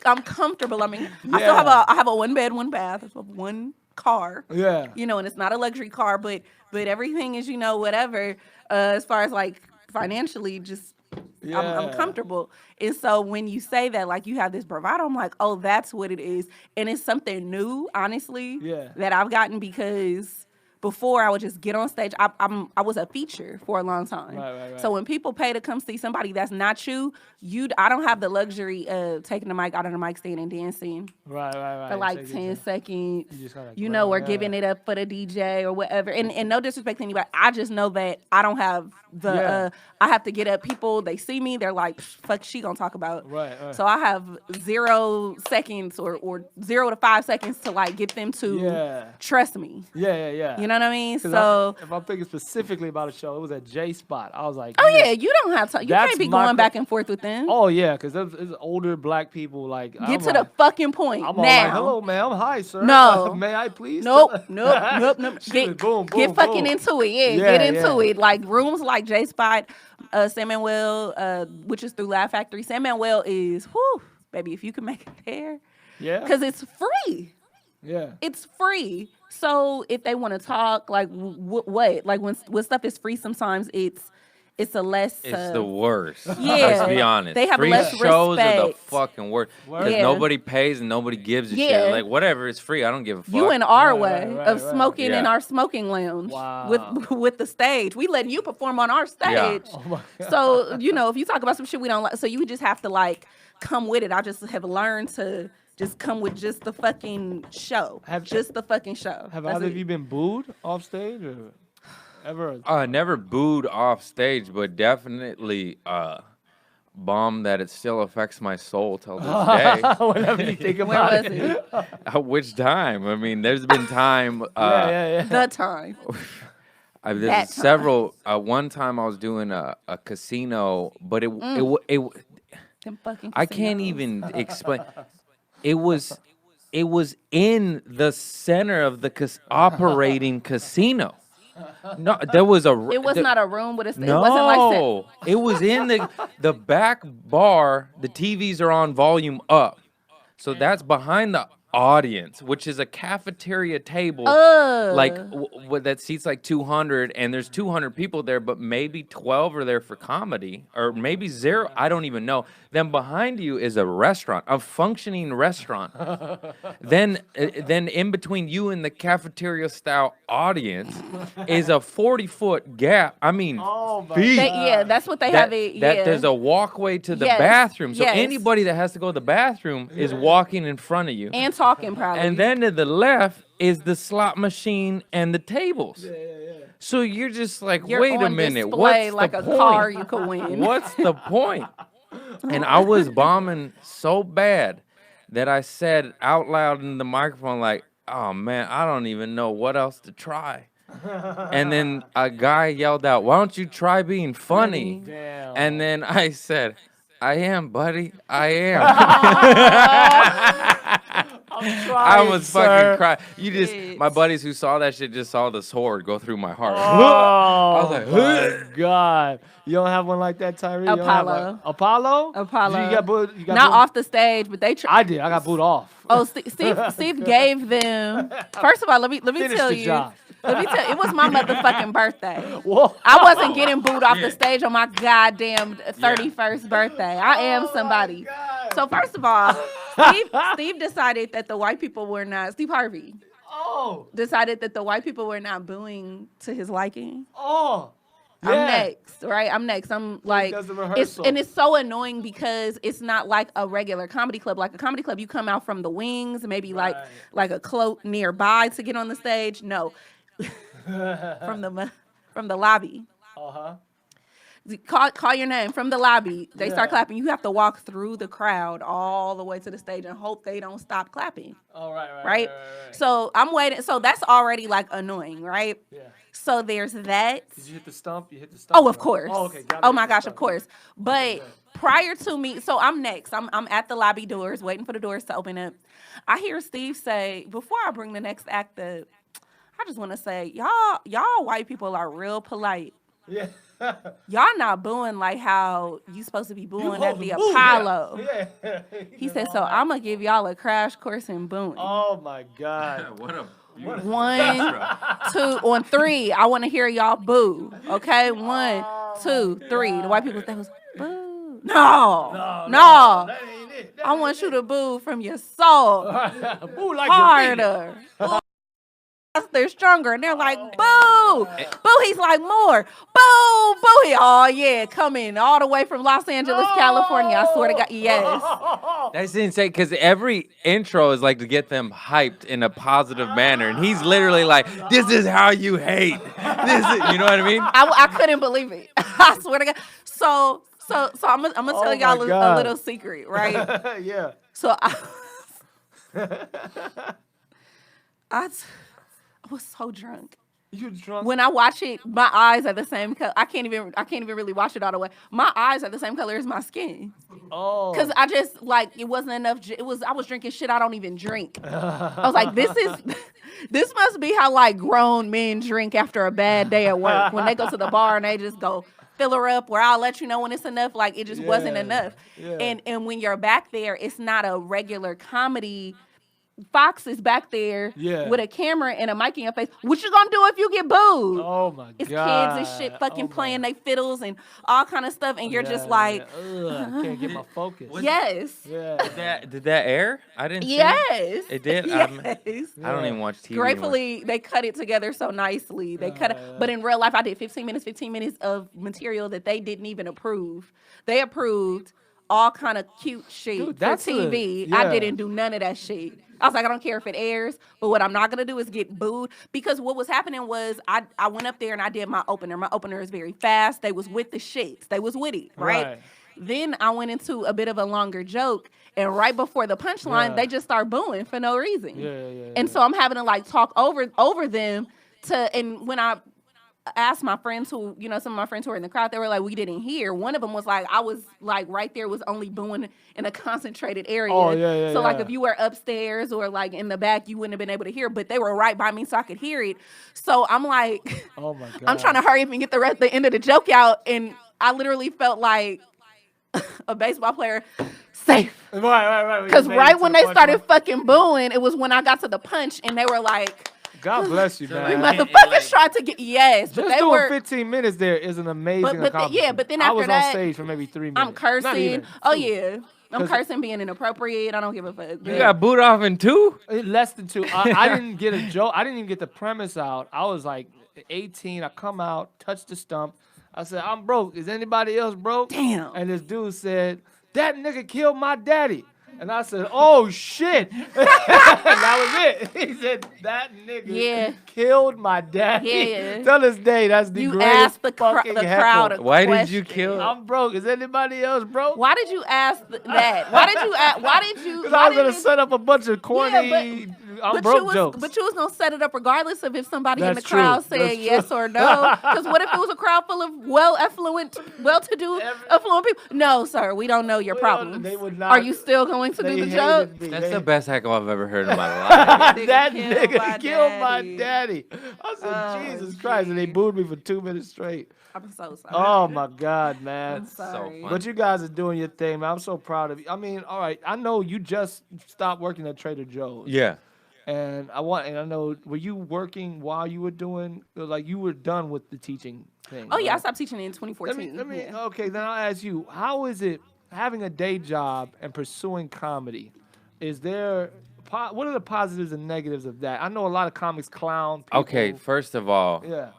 Speaker 3: I'm comfortable. I mean, I still have a one bed, one bath. I have one car. Yeah. And it's not a luxury car, but everything is, whatever, as far as financially, just I'm comfortable. And so when you say that, like, you have this bravado, I'm like, oh, that's what it is. And it's something new, honestly, that I've gotten, because before I would just get on stage. I was a feature for a long time.
Speaker 1: Right.
Speaker 3: So when people pay to come see somebody that's not you, I don't have the luxury of taking the mic out of the mic stand and dancing.
Speaker 1: Right.
Speaker 3: For like 10 seconds,
Speaker 1: kinda
Speaker 3: or giving it up for the DJ or whatever. And no disrespect to anybody, I just know that I don't have the, I have to get up. People, they see me, they're like, fuck, she gonna talk about.
Speaker 1: Right.
Speaker 3: So I have 0 seconds or 0 to 5 seconds to like get them to trust me.
Speaker 1: Yeah.
Speaker 3: You know what I mean? So
Speaker 1: if I'm thinking specifically about a show, it was at J Spot. I was like,
Speaker 3: oh yeah, you don't have to. You
Speaker 1: That's
Speaker 3: can't be
Speaker 1: my
Speaker 3: going back and forth with them.
Speaker 1: oh yeah, because there's older black people like
Speaker 3: Get to the fucking point
Speaker 1: I'm
Speaker 3: now.
Speaker 1: all like, hello, ma'am. Hi, sir.
Speaker 3: No.
Speaker 1: May I please?
Speaker 3: Nope.
Speaker 1: Get, boom,
Speaker 3: Get fucking into it.
Speaker 1: Yeah,
Speaker 3: Get into it. Like rooms like J Spot, San Manuel, which is through Laugh Factory. San Manuel is, whew, baby, if you can make it there.
Speaker 1: Yeah.
Speaker 3: Because it's free.
Speaker 1: Yeah.
Speaker 3: It's free. So if they want to talk, like what? Like when stuff is free, sometimes it's a less.
Speaker 2: It's the worst.
Speaker 3: Yeah.
Speaker 2: Let's be honest.
Speaker 3: They have
Speaker 2: free
Speaker 3: less
Speaker 2: shows are the
Speaker 3: respect.
Speaker 2: fucking worst. Because
Speaker 3: Yeah.
Speaker 2: nobody pays and nobody gives a
Speaker 3: Yeah.
Speaker 2: shit. Like, whatever, it's free. I don't give a fuck.
Speaker 3: You in our
Speaker 1: Right,
Speaker 3: way
Speaker 1: right,
Speaker 3: of
Speaker 1: right.
Speaker 3: smoking in
Speaker 2: Yeah.
Speaker 3: our smoking lounge
Speaker 1: Wow.
Speaker 3: with the stage. We letting you perform on our stage.
Speaker 1: Oh my God.
Speaker 3: So, if you talk about some shit we don't like, so you just have to like come with it. I just have learned to just come with just the fucking show. Just the fucking show.
Speaker 1: Have
Speaker 3: That's
Speaker 1: either
Speaker 3: it.
Speaker 1: of you been booed off stage or ever?
Speaker 2: Never booed off stage, but definitely bombed that it still affects my soul till this day.
Speaker 1: Whenever you think
Speaker 3: Where
Speaker 1: about
Speaker 3: was
Speaker 1: it.
Speaker 3: it?
Speaker 2: Which time? I mean, there's been time.
Speaker 1: Yeah.
Speaker 3: The time.
Speaker 2: There's
Speaker 3: That
Speaker 2: several. One time I was doing a casino, but it
Speaker 3: Them fucking
Speaker 2: I can't
Speaker 3: casinos.
Speaker 2: even explain. It was in the center of the operating casino. No, there was
Speaker 3: It was not a room with a stage.
Speaker 2: No,
Speaker 3: It wasn't like
Speaker 2: it was in the back bar. The TVs are on volume up, so that's behind the audience, which is a cafeteria table, like that seats like 200, and there's 200 people there, but maybe 12 are there for comedy, or maybe 0. I don't even know. Then behind you is a restaurant, a functioning restaurant. then in between you and the cafeteria style audience is a 40-foot gap. I mean,
Speaker 1: Oh my
Speaker 2: feet.
Speaker 3: yeah, that's what they have it.
Speaker 2: That
Speaker 3: Yeah.
Speaker 2: there's a walkway to the
Speaker 3: Yes,
Speaker 2: bathroom. So
Speaker 3: yes.
Speaker 2: anybody that has to go to the bathroom is walking in front of you.
Speaker 3: And talking probably.
Speaker 2: And then to the left is the slot machine and the tables. So you're just like,
Speaker 3: You're
Speaker 2: wait a
Speaker 3: on
Speaker 2: minute,
Speaker 3: display
Speaker 2: what's
Speaker 3: like
Speaker 2: the
Speaker 3: a
Speaker 2: point?
Speaker 3: car you could win.
Speaker 2: What's the point? And I was bombing so bad that I said out loud in the microphone, like, oh man, I don't even know what else to try. And then a guy yelled out, why don't you try being funny?
Speaker 1: Damn.
Speaker 2: And then I said, I am, buddy. I am. I was fucking crying. My buddies who saw that shit just saw the sword go through my heart.
Speaker 1: Oh,
Speaker 2: I was like,
Speaker 1: my God. You don't have one like that, Tyree? You don't have
Speaker 3: Apollo.
Speaker 1: Apollo?
Speaker 3: Apollo.
Speaker 1: You got booed? You got
Speaker 3: Not
Speaker 1: booed?
Speaker 3: off the stage, but they.
Speaker 1: I did. I got booed off.
Speaker 3: Oh, Steve gave them. First of all, let me
Speaker 1: Finish
Speaker 3: tell
Speaker 1: the
Speaker 3: you.
Speaker 1: job.
Speaker 3: Let me tell you, it was my motherfucking birthday.
Speaker 1: Whoa.
Speaker 3: I wasn't getting booed off the stage on my goddamn 31st birthday. I am somebody. So first of all, Steve decided that the white people were not. Steve Harvey
Speaker 1: Oh.
Speaker 3: decided that the white people were not booing to his liking.
Speaker 1: Oh.
Speaker 3: I'm
Speaker 1: Yeah.
Speaker 3: next, right? I'm next. I'm like,
Speaker 1: does the rehearsal.
Speaker 3: it's so annoying because it's not like a regular comedy club. Like a comedy club, you come out from the wings, maybe
Speaker 1: Right.
Speaker 3: like a cloak nearby to get on the stage. No, from the lobby.
Speaker 1: Uh-huh.
Speaker 3: Call your name from the lobby. They start clapping. You have to walk through the crowd all the way to the stage and hope they don't stop clapping.
Speaker 1: Oh, right.
Speaker 3: Right? So I'm waiting. So that's already like annoying, right?
Speaker 1: Yeah.
Speaker 3: So there's that.
Speaker 1: Did you hit the stump? You hit the stump?
Speaker 3: Oh, of course.
Speaker 1: Oh, okay. Got it.
Speaker 3: Oh my gosh, of
Speaker 1: Stump.
Speaker 3: course. But prior to me, so I'm next. I'm at the lobby doors, waiting for the doors to open up. I hear Steve say, before I bring the next act up, I just want to say, y'all white people are real polite.
Speaker 1: Yeah.
Speaker 3: Y'all not booing like how you supposed to be booing at the
Speaker 1: supposed to boo,
Speaker 3: Apollo.
Speaker 1: Yeah.
Speaker 3: He said, so I'm gonna give y'all a crash course in booing.
Speaker 1: Oh my God.
Speaker 2: what a beautiful
Speaker 3: 1, 2, on 3. I want to hear y'all boo. Okay, 1, 2, 3. The white people think was boo. No.
Speaker 1: That ain't it.
Speaker 3: I want you to boo from your soul.
Speaker 1: Boo like you mean it.
Speaker 3: Harder. They're stronger. And they're like, boo. Boo, he's like, more. Boo, boo. Oh, yeah, coming all the way from Los Angeles, California. I swear to God. Yes.
Speaker 2: That's insane because every intro is like to get them hyped in a positive manner, and he's literally like, "This is how you hate." This is, you know what I mean?
Speaker 3: I couldn't believe it. I swear to God. So I'm gonna tell
Speaker 1: Oh
Speaker 3: y'all
Speaker 1: my
Speaker 3: a
Speaker 1: God.
Speaker 3: little secret, right?
Speaker 1: Yeah.
Speaker 3: So I was so drunk.
Speaker 1: You drunk?
Speaker 3: When I watch it, my eyes are the same color. I can't even really watch it all the way. My eyes are the same color as my skin.
Speaker 1: Oh.
Speaker 3: Cause I just like it wasn't enough. I was drinking shit I don't even drink. I was like, this must be how like grown men drink after a bad day at work. When they go to the bar and they just go fill her up, where I'll let you know when it's enough. Like it just wasn't enough.
Speaker 1: Yeah.
Speaker 3: And when you're back there, it's not a regular comedy. Fox is back there with a camera and a mic in your face. What you gonna do if you get booed?
Speaker 1: Oh my
Speaker 3: It's
Speaker 1: God.
Speaker 3: kids and shit fucking playing they fiddles and all kind of stuff, and you're just like,
Speaker 1: Ugh, can't get my focus.
Speaker 3: yes.
Speaker 1: Yeah.
Speaker 2: Did that air? I didn't. See
Speaker 3: Yes.
Speaker 2: it did.
Speaker 3: Yes.
Speaker 2: I don't even watch TV. anymore.
Speaker 3: Gratefully, they cut it together so nicely. They cut it, but in real life, I did 15 minutes of material that they didn't even approve. They approved all kind of cute shit
Speaker 1: Dude,
Speaker 3: for
Speaker 1: that's
Speaker 3: TV.
Speaker 1: yeah.
Speaker 3: I didn't do none of that shit. I was like, I don't care if it airs, but what I'm not gonna do is get booed, because what was happening was I went up there and I did my opener. My opener is very fast. They was with the shits. They was with it, right? Then I went into a bit of a longer joke, and right before the punchline, they just start booing for no reason. And so I'm having to like talk over them and when I asked my friends who, some of my friends who were in the crowd, they were like, we didn't hear. One of them was like, I was like right there, was only booing in a concentrated area.
Speaker 1: Oh, yeah.
Speaker 3: So like if you were upstairs or like in the back, you wouldn't have been able to hear, but they were right by me so I could hear it. So I'm like,
Speaker 1: oh my God.
Speaker 3: I'm trying to hurry up and get the end of the joke out. And I literally felt like a baseball player, safe.
Speaker 1: Right.
Speaker 3: Because right when they started fucking booing, it was when I got to the punch and they were like,
Speaker 1: God bless you, man.
Speaker 3: we motherfuckers tried to get, yes. But
Speaker 1: Just
Speaker 3: they
Speaker 1: doing
Speaker 3: were
Speaker 1: 15 minutes there is an amazing accomplishment.
Speaker 3: but then
Speaker 1: I
Speaker 3: after
Speaker 1: was
Speaker 3: that,
Speaker 1: on stage for maybe 3 minutes.
Speaker 3: I'm
Speaker 1: Not
Speaker 3: cursing.
Speaker 1: even.
Speaker 3: Oh, yeah. I'm cursing, being inappropriate. I don't give a fuck.
Speaker 2: You got booed off in 2?
Speaker 1: Less than 2. I didn't get a joke. I didn't even get the premise out. I was like 18. I come out, touch the stump. I said, I'm broke. Is anybody else broke?
Speaker 3: Damn.
Speaker 1: And this dude said, that nigga killed my daddy. And I said, oh, shit. And that was it. He said, that nigga killed my daddy.
Speaker 3: Yeah.
Speaker 1: Till this day, that's the
Speaker 3: You
Speaker 1: greatest
Speaker 3: asked the
Speaker 1: fucking
Speaker 3: crowd
Speaker 1: heckle.
Speaker 2: Why did you kill?
Speaker 1: I'm broke. Is anybody else broke?
Speaker 3: Why did you ask that? Why did you ask? Why did you?
Speaker 1: Because I was going to set up a bunch of corny, I'm broke jokes.
Speaker 3: But you was going to set it up regardless of if somebody in the
Speaker 1: That's
Speaker 3: crowd
Speaker 1: true.
Speaker 3: said
Speaker 1: That's
Speaker 3: yes or no. Because what if it was a crowd full of well-to-do, affluent people? No, sir, we don't know your problems.
Speaker 1: They would not.
Speaker 3: Are you still going to do the joke?
Speaker 2: That's the best heckle I've ever heard in my life.
Speaker 1: That
Speaker 3: Nigga
Speaker 1: nigga killed my
Speaker 3: daddy.
Speaker 1: daddy. I said,
Speaker 3: Oh,
Speaker 1: Jesus Christ. And they booed me for 2 minutes straight.
Speaker 3: I'm so sorry.
Speaker 1: Oh, my God, man.
Speaker 3: I'm sorry.
Speaker 2: funny.
Speaker 1: But you guys are doing your thing, man. I'm so proud of you. I mean, all right. I know you just stopped working at Trader Joe's.
Speaker 2: Yeah.
Speaker 1: And I know, were you working while you were doing, like you were done with the teaching thing?
Speaker 3: Oh, yeah, I
Speaker 1: right?
Speaker 3: stopped teaching in 2014.
Speaker 1: Let me,
Speaker 3: Yeah.
Speaker 1: okay, then I'll ask you, how is it having a day job and pursuing comedy? Is there, what are the positives and negatives of that? I know a lot of comics clown people.
Speaker 2: Okay, first of all,
Speaker 1: Yeah.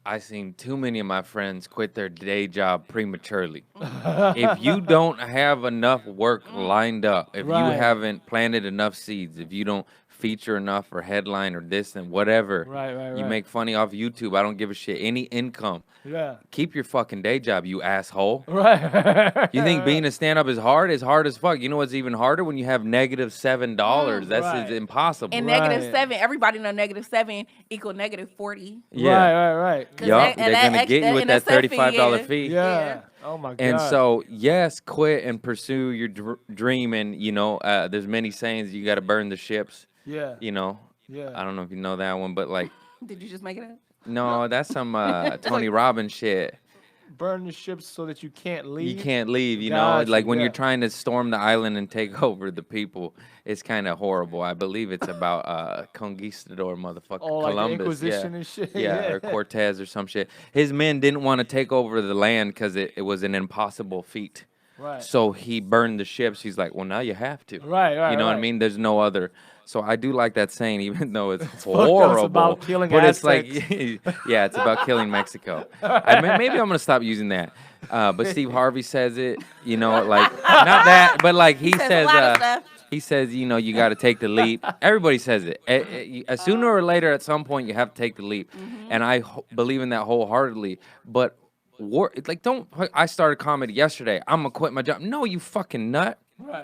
Speaker 2: I seen too many of my friends quit their day job prematurely. If you don't have enough work lined up, if you
Speaker 1: Right.
Speaker 2: haven't planted enough seeds, if you don't feature enough or headline or this and whatever,
Speaker 1: Right.
Speaker 2: you make funny off YouTube. I don't give a shit. Any income.
Speaker 1: Yeah.
Speaker 2: Keep your fucking day job, you asshole.
Speaker 1: Right.
Speaker 2: You think being a stand-up is hard? It's hard as fuck. You know what's even harder? When you have -$7. That's
Speaker 1: Right.
Speaker 2: impossible.
Speaker 3: And
Speaker 1: Right.
Speaker 3: -7, everybody know -7 equal -40.
Speaker 2: Yeah.
Speaker 1: Right.
Speaker 2: Yup,
Speaker 3: and
Speaker 2: they're gonna get you with that
Speaker 3: NSF fee,
Speaker 2: $35 fee.
Speaker 1: Yeah. Oh my God.
Speaker 2: And so, yes, quit and pursue your dream. And, there's many sayings, you got to burn the ships,
Speaker 1: Yeah. Yeah.
Speaker 2: I don't know if you know that one, but like,
Speaker 3: Did you just make it up?
Speaker 2: no, that's some Tony Robbins shit.
Speaker 1: burn the ships so that you can't leave.
Speaker 2: You can't leave,
Speaker 1: Gotcha,
Speaker 2: like when
Speaker 1: yeah.
Speaker 2: you're trying to storm the island and take over the people, it's kind of horrible. I believe it's about conquistador motherfucker
Speaker 1: Oh, like the
Speaker 2: Columbus,
Speaker 1: Inquisition and shit.
Speaker 2: yeah, or Cortez or some shit. His men didn't want to take over the land because it was an impossible feat.
Speaker 1: Right.
Speaker 2: So he burned the ships. He's like, well, now you have to.
Speaker 1: Right.
Speaker 2: You know what I
Speaker 1: right.
Speaker 2: mean? There's no other. So I do like that saying, even though it's
Speaker 1: It's
Speaker 2: horrible.
Speaker 1: about killing
Speaker 2: but it's like,
Speaker 1: Aztecs.
Speaker 2: yeah, it's about killing Mexico. Maybe I'm gonna stop using that. But Steve Harvey says it. Like not that, but like he
Speaker 3: says a
Speaker 2: says.
Speaker 3: lot of stuff.
Speaker 2: He says, you got to take the leap. Everybody says it. Sooner or later, at some point, you have to take the leap, and I believe in that wholeheartedly. But don't. I started comedy yesterday. I'm gonna quit my job. No, you fucking nut.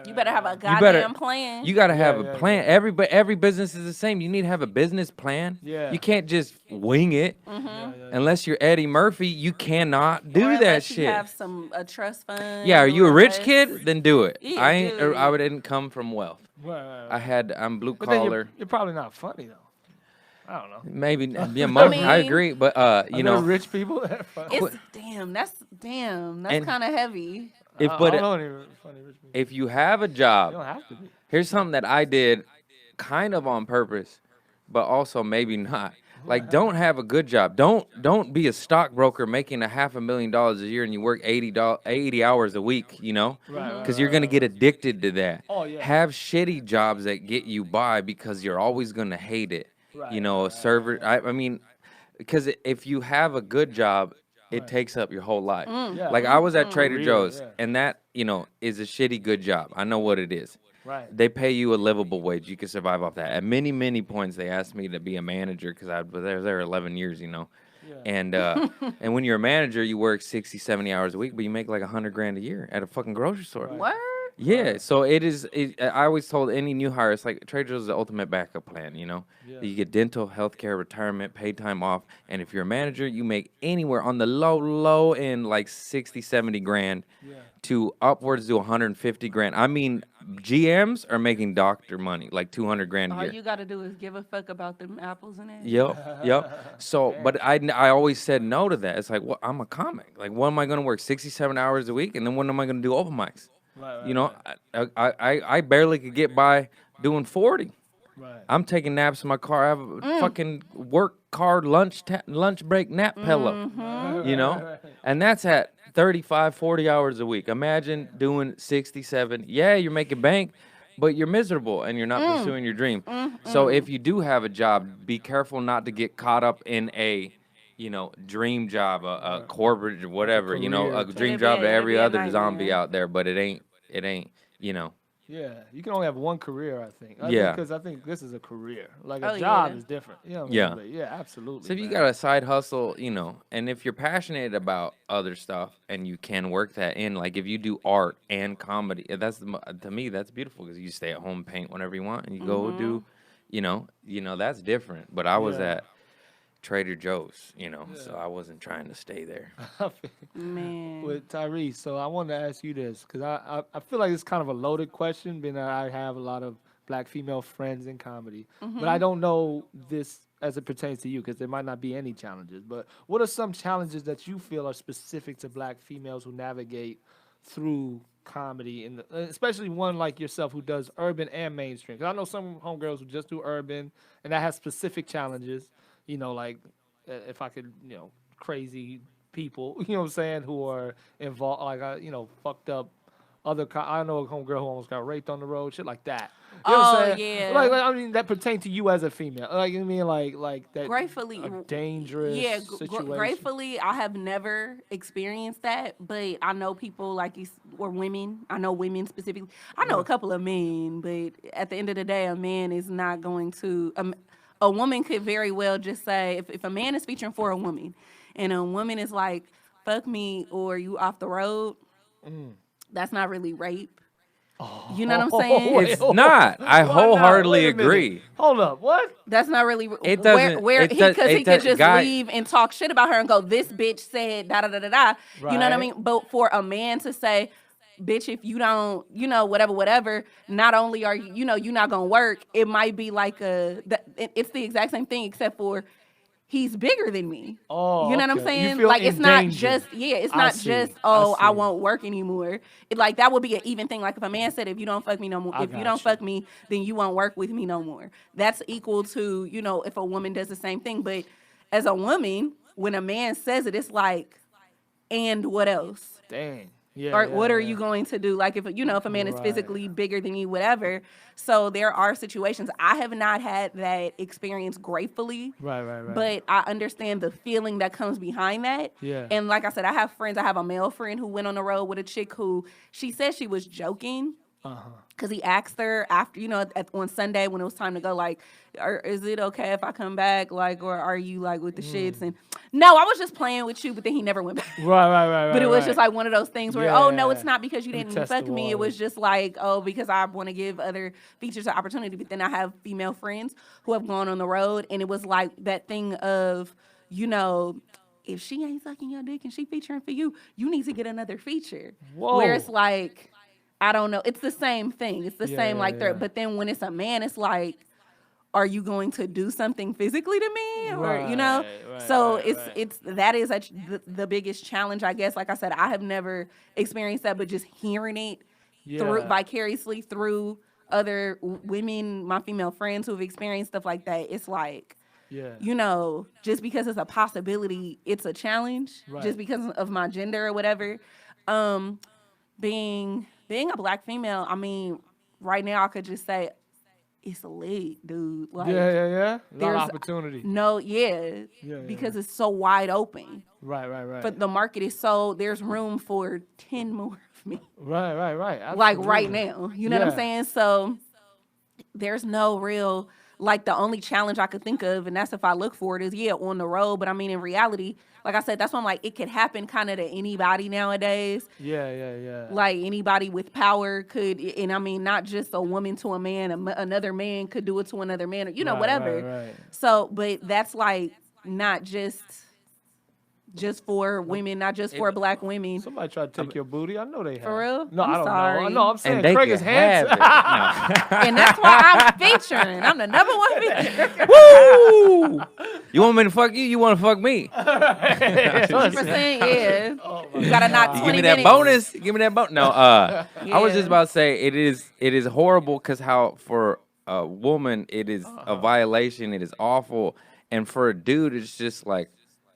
Speaker 3: You better have a goddamn plan.
Speaker 2: You got to have
Speaker 1: Yeah,
Speaker 2: a plan. Every business is the same. You need to have a business plan.
Speaker 1: Yeah.
Speaker 2: You can't just wing it. Unless you're Eddie Murphy, you cannot do
Speaker 3: Or
Speaker 2: that
Speaker 3: unless
Speaker 2: shit.
Speaker 3: You have a trust fund.
Speaker 2: Yeah, are you a
Speaker 3: or
Speaker 2: rich
Speaker 3: unless-
Speaker 2: kid? Then do it.
Speaker 3: Yeah,
Speaker 2: I ain't.
Speaker 3: do
Speaker 2: I
Speaker 3: it.
Speaker 2: didn't come from wealth.
Speaker 1: Right.
Speaker 2: I'm blue
Speaker 1: But then
Speaker 2: collar.
Speaker 1: you're probably not funny though. I don't know.
Speaker 2: Maybe yeah,
Speaker 3: I mean-
Speaker 2: I agree, but
Speaker 1: Are there rich people that are funny?
Speaker 3: It's that's
Speaker 2: And-
Speaker 3: kind of heavy.
Speaker 2: if
Speaker 1: I
Speaker 2: but
Speaker 1: don't know any funny rich people.
Speaker 2: if you have a
Speaker 1: You
Speaker 2: job,
Speaker 1: don't have to be.
Speaker 2: here's something that I did, kind of on purpose, but also maybe not. Like, don't have a good job. Don't be a stockbroker making $500,000 a year and you work 80 hours a week.
Speaker 1: Right.
Speaker 2: Because you're gonna get addicted to that.
Speaker 1: Oh, yeah.
Speaker 2: Have shitty jobs that get you by because you're always gonna hate it.
Speaker 1: Right,
Speaker 2: A server. I mean, because if you have a good job, it takes up your whole life.
Speaker 1: Yeah.
Speaker 2: Like I was at Trader
Speaker 1: Real,
Speaker 2: Joe's,
Speaker 1: yeah.
Speaker 2: and that is a shitty good job. I know what it is.
Speaker 1: Right.
Speaker 2: They pay you a livable wage. You can survive off that. At many points, they asked me to be a manager because I was there 11 years,
Speaker 1: Yeah.
Speaker 2: And and when you're a manager, you work 60, 70 hours a week, but you make like $100,000 a year at a fucking grocery store.
Speaker 3: Word.
Speaker 2: Yeah, so it is. I always told any new hire, it's like Trader Joe's is the ultimate backup plan.
Speaker 1: Yeah.
Speaker 2: You get dental, healthcare, retirement, paid time off, and if you're a manager, you make anywhere on the low end like 60, 70 grand to upwards to 150 grand. I mean, GMs are making doctor money, like 200 grand a
Speaker 3: All
Speaker 2: year.
Speaker 3: you gotta do is give a fuck about them apples and eggs.
Speaker 2: Yep. So, but I always said no to that. It's like, well, I'm a comic. Like, what am I going to work 67 hours a week, and then when am I going to do open mics? I barely could get by doing 40.
Speaker 1: Right.
Speaker 2: I'm taking naps in my car. I have a fucking work car lunch break nap pillow. And that's at 35, 40 hours a week. Imagine doing 67. Yeah, you're making bank, but you're miserable and you're not pursuing your dream. So if you do have a job, be careful not to get caught up in a dream job, a corporate or whatever, a
Speaker 1: career.
Speaker 2: dream job to every
Speaker 3: It'd be a
Speaker 2: other zombie
Speaker 3: nightmare.
Speaker 2: out there, but it ain't.
Speaker 1: Yeah, you can only have one career, I think.
Speaker 2: Yeah.
Speaker 1: Because I think this is a career. Like
Speaker 3: Oh,
Speaker 1: a job
Speaker 3: yeah.
Speaker 1: is different.
Speaker 2: Yeah.
Speaker 1: But yeah, absolutely.
Speaker 2: So if you
Speaker 1: man.
Speaker 2: got a side hustle, and if you're passionate about other stuff and you can work that in, like if you do art and comedy, to me that's beautiful because you stay at home, paint whenever you want, and you go do, that's different. But I was
Speaker 1: Yeah.
Speaker 2: at Trader Joe's, so I wasn't trying to stay there.
Speaker 3: Man.
Speaker 1: With Tyree, so I wanted to ask you this because I feel like it's kind of a loaded question, being that I have a lot of black female friends in comedy, but I don't know this as it pertains to you because there might not be any challenges. But what are some challenges that you feel are specific to black females who navigate through comedy, and especially one like yourself who does urban and mainstream? 'Cause I know some homegirls who just do urban, and that has specific challenges. Like if I could, crazy people, what I'm saying, who are involved, like, fucked up I know a homegirl who almost got raped on the road, shit like that. You know what I'm saying?
Speaker 3: yeah.
Speaker 1: Like, I mean, that pertain to you as a female. Like, I mean, like that.
Speaker 3: Gratefully,
Speaker 1: a dangerous
Speaker 3: yeah.
Speaker 1: situation.
Speaker 3: Gratefully, I have never experienced that, but I know people like you or women. I know women specifically. I know a couple of men, but at the end of the day, a man is not going to. A woman could very well just say, if a man is featuring for a woman, and a woman is like, "Fuck me," or "You off the road," that's not really rape. You know what I'm saying?
Speaker 1: Wait,
Speaker 2: It's not. I
Speaker 1: Why not?
Speaker 2: wholeheartedly
Speaker 1: Wait a minute.
Speaker 2: agree.
Speaker 1: Hold up, what?
Speaker 3: That's not really
Speaker 2: It doesn't-
Speaker 3: where
Speaker 2: it does-
Speaker 3: because he
Speaker 2: it does-
Speaker 3: could just
Speaker 2: guy-
Speaker 3: leave and talk shit about her and go, "This bitch said da da da da da." You know what I
Speaker 1: Right.
Speaker 3: mean? But for a man to say, "Bitch, if you don't, whatever," not only are you, you're not gonna work. It might be like it's the exact same thing except for he's bigger than me.
Speaker 1: Oh,
Speaker 3: you know what I'm
Speaker 1: okay. You
Speaker 3: saying?
Speaker 1: feel
Speaker 3: Like, it's not
Speaker 1: endangered.
Speaker 3: just, it's
Speaker 1: I
Speaker 3: not
Speaker 1: see.
Speaker 3: just,
Speaker 1: I
Speaker 3: I
Speaker 1: see.
Speaker 3: won't work anymore. Like, that would be an even thing. Like, if a man said, if you don't fuck me no more,
Speaker 1: I
Speaker 3: if you
Speaker 1: got
Speaker 3: don't
Speaker 1: you.
Speaker 3: fuck me, then you won't work with me no more. That's equal to, if a woman does the same thing. But as a woman, when a man says it, it's like, and what else?
Speaker 1: Dang. Yeah.
Speaker 3: Or
Speaker 1: yeah,
Speaker 3: what are
Speaker 1: yeah.
Speaker 3: you going to do? Like, if a man is
Speaker 1: Right.
Speaker 3: physically bigger than you, whatever. So there are situations. I have not had that experience gratefully.
Speaker 1: Right.
Speaker 3: But I understand the feeling that comes behind that.
Speaker 1: Yeah.
Speaker 3: And like I said, I have friends. I have a male friend who went on the road with a chick who she said she was joking. Because he asked her after, on Sunday when it was time to go, like, is it okay if I come back? Like, or are you, like, with the shits? And no, I was just playing with you, but then he never went back.
Speaker 1: Right.
Speaker 3: But it was just like one of those things where, oh, no, it's not because you
Speaker 1: Let me
Speaker 3: didn't
Speaker 1: test
Speaker 3: fuck
Speaker 1: the
Speaker 3: me. It was
Speaker 1: waters.
Speaker 3: just like, oh, because I want to give other features an opportunity. But then I have female friends who have gone on the road, and it was like that thing of, if she ain't sucking your dick and she featuring for you, you need to get another feature.
Speaker 1: Whoa.
Speaker 3: Where it's like, I don't know. It's the same thing. It's the same, like,
Speaker 1: yeah.
Speaker 3: but then when it's a man, it's like, are you going to do something physically to me? Or, so that is the biggest challenge, I guess. Like I said, I have never experienced that, but just hearing it through vicariously through other women, my female friends who have experienced stuff like that, it's like, just because it's a possibility, it's a challenge.
Speaker 1: Right.
Speaker 3: Just because of my gender or whatever. Being a black female, I mean, right now I could just say it's lit, dude. Like,
Speaker 1: Yeah. A lot
Speaker 3: there's
Speaker 1: of opportunity.
Speaker 3: Because it's so wide open.
Speaker 1: Right.
Speaker 3: But the market is there's room for 10 more of me.
Speaker 1: Right.
Speaker 3: Like
Speaker 1: Absolutely.
Speaker 3: right now. You know what I'm saying? So there's no real, like, the only challenge I could think of, and that's if I look for it, is on the road. But I mean, in reality, like I said, that's why I'm like, it could happen kind of to anybody nowadays.
Speaker 1: Yeah.
Speaker 3: Like, anybody with power could, and I mean, not just a woman to a man, another man could do it to another man, or, whatever.
Speaker 1: Right.
Speaker 3: So, but that's like not just for women, not just for black women.
Speaker 1: Somebody tried to take your booty. I know they have.
Speaker 3: For real?
Speaker 1: No,
Speaker 3: I'm
Speaker 1: I don't
Speaker 3: sorry.
Speaker 1: know. No, I'm saying
Speaker 2: And they
Speaker 1: Craig
Speaker 2: can
Speaker 1: is handsome.
Speaker 2: have it. No.
Speaker 3: And that's why I'm featuring. I'm the number one feature.
Speaker 2: Woo! You want me to fuck you? You want to fuck me?
Speaker 3: 20%, yeah. You gotta knock 20
Speaker 2: You give me that
Speaker 3: minutes.
Speaker 2: bonus. Give me that bonus. No, I was
Speaker 3: Yeah.
Speaker 2: just about to say it is horrible because how for a woman it is a violation. It is awful, and for a dude it's just like,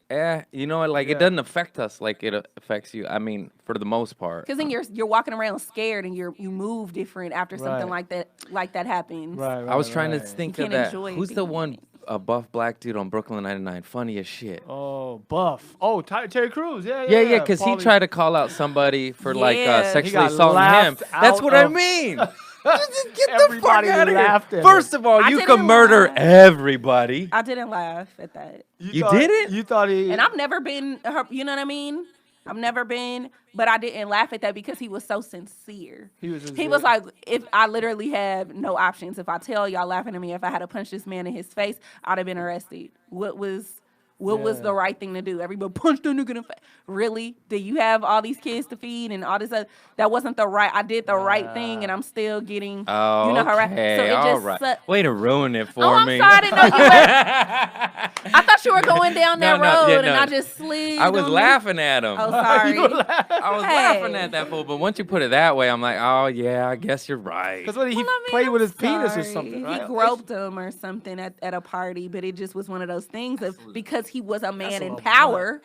Speaker 2: it doesn't affect us like it affects you. I mean, for the most part.
Speaker 3: Because then you're walking around scared, and you move different after something
Speaker 1: Right.
Speaker 3: like that happens.
Speaker 1: Right.
Speaker 2: I was trying to think
Speaker 3: You
Speaker 2: of
Speaker 3: can't
Speaker 2: that.
Speaker 3: enjoy
Speaker 2: Who's
Speaker 3: being
Speaker 2: the
Speaker 3: with
Speaker 2: one
Speaker 3: me.
Speaker 2: a buff black dude on Brooklyn 99? Funny as shit.
Speaker 1: Oh, Buff. Oh, Terry Crews. Yeah.
Speaker 2: Yeah, because he
Speaker 1: Pauly-
Speaker 2: tried to call out somebody for
Speaker 3: Yeah. He
Speaker 2: sexually
Speaker 1: got
Speaker 2: assaulting him.
Speaker 1: laughed
Speaker 2: That's
Speaker 1: out
Speaker 2: what I
Speaker 1: of-
Speaker 2: mean. Just get the
Speaker 1: Everybody
Speaker 2: fuck out of
Speaker 1: laughed
Speaker 2: here.
Speaker 1: at
Speaker 2: First
Speaker 1: him.
Speaker 2: of all,
Speaker 3: I
Speaker 2: you
Speaker 3: didn't
Speaker 2: can murder
Speaker 3: laugh.
Speaker 2: everybody.
Speaker 3: I didn't laugh at that.
Speaker 2: You
Speaker 1: thought-
Speaker 2: didn't?
Speaker 1: You thought he...
Speaker 3: And I've never been, you know what I mean? I've never been, but I didn't laugh at that because he was so sincere.
Speaker 1: He was
Speaker 3: He was like, if I literally have no options, if I tell y'all laughing at me, if I had to punch this man in his face, I'd have been arrested. What was the right thing to do? Everybody punch the nigga in the face. Really? Do you have all these kids to feed and all this other? That wasn't the right. I did the right thing, and I'm still getting,
Speaker 2: Oh,
Speaker 3: harassed.
Speaker 2: okay.
Speaker 3: So it
Speaker 2: all
Speaker 3: just
Speaker 2: right.
Speaker 3: sucked.
Speaker 2: Way to ruin it for
Speaker 3: Oh, I'm
Speaker 2: me.
Speaker 3: sorry, I didn't know you were. I thought you were going down that
Speaker 2: No,
Speaker 3: road,
Speaker 2: yeah,
Speaker 3: and
Speaker 2: no.
Speaker 3: I just slid.
Speaker 2: I was
Speaker 3: on
Speaker 2: laughing at him.
Speaker 3: Oh, sorry.
Speaker 2: I was laughing at that fool, but once you put it that way, I'm like, oh yeah, I guess you're right.
Speaker 1: Because what, he
Speaker 3: Well, I mean,
Speaker 1: played with
Speaker 3: I'm
Speaker 1: his penis or
Speaker 3: sorry.
Speaker 1: something, right?
Speaker 3: He groped him or something at a party, but it just was one of those things of because he was a man
Speaker 1: a
Speaker 3: in
Speaker 1: little
Speaker 3: power.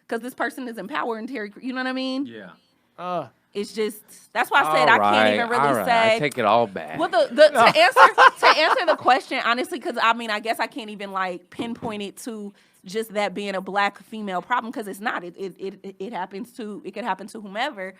Speaker 3: Because this person is in power and Terry, you know what I mean?
Speaker 2: Yeah.
Speaker 3: It's just that's why I said I can't even really
Speaker 2: all right.
Speaker 3: say.
Speaker 2: I take it all back.
Speaker 3: Well, to answer the question honestly, because I mean, I guess I can't even like pinpoint it to just that being a black female problem because it's not. It happens to it could happen to whomever.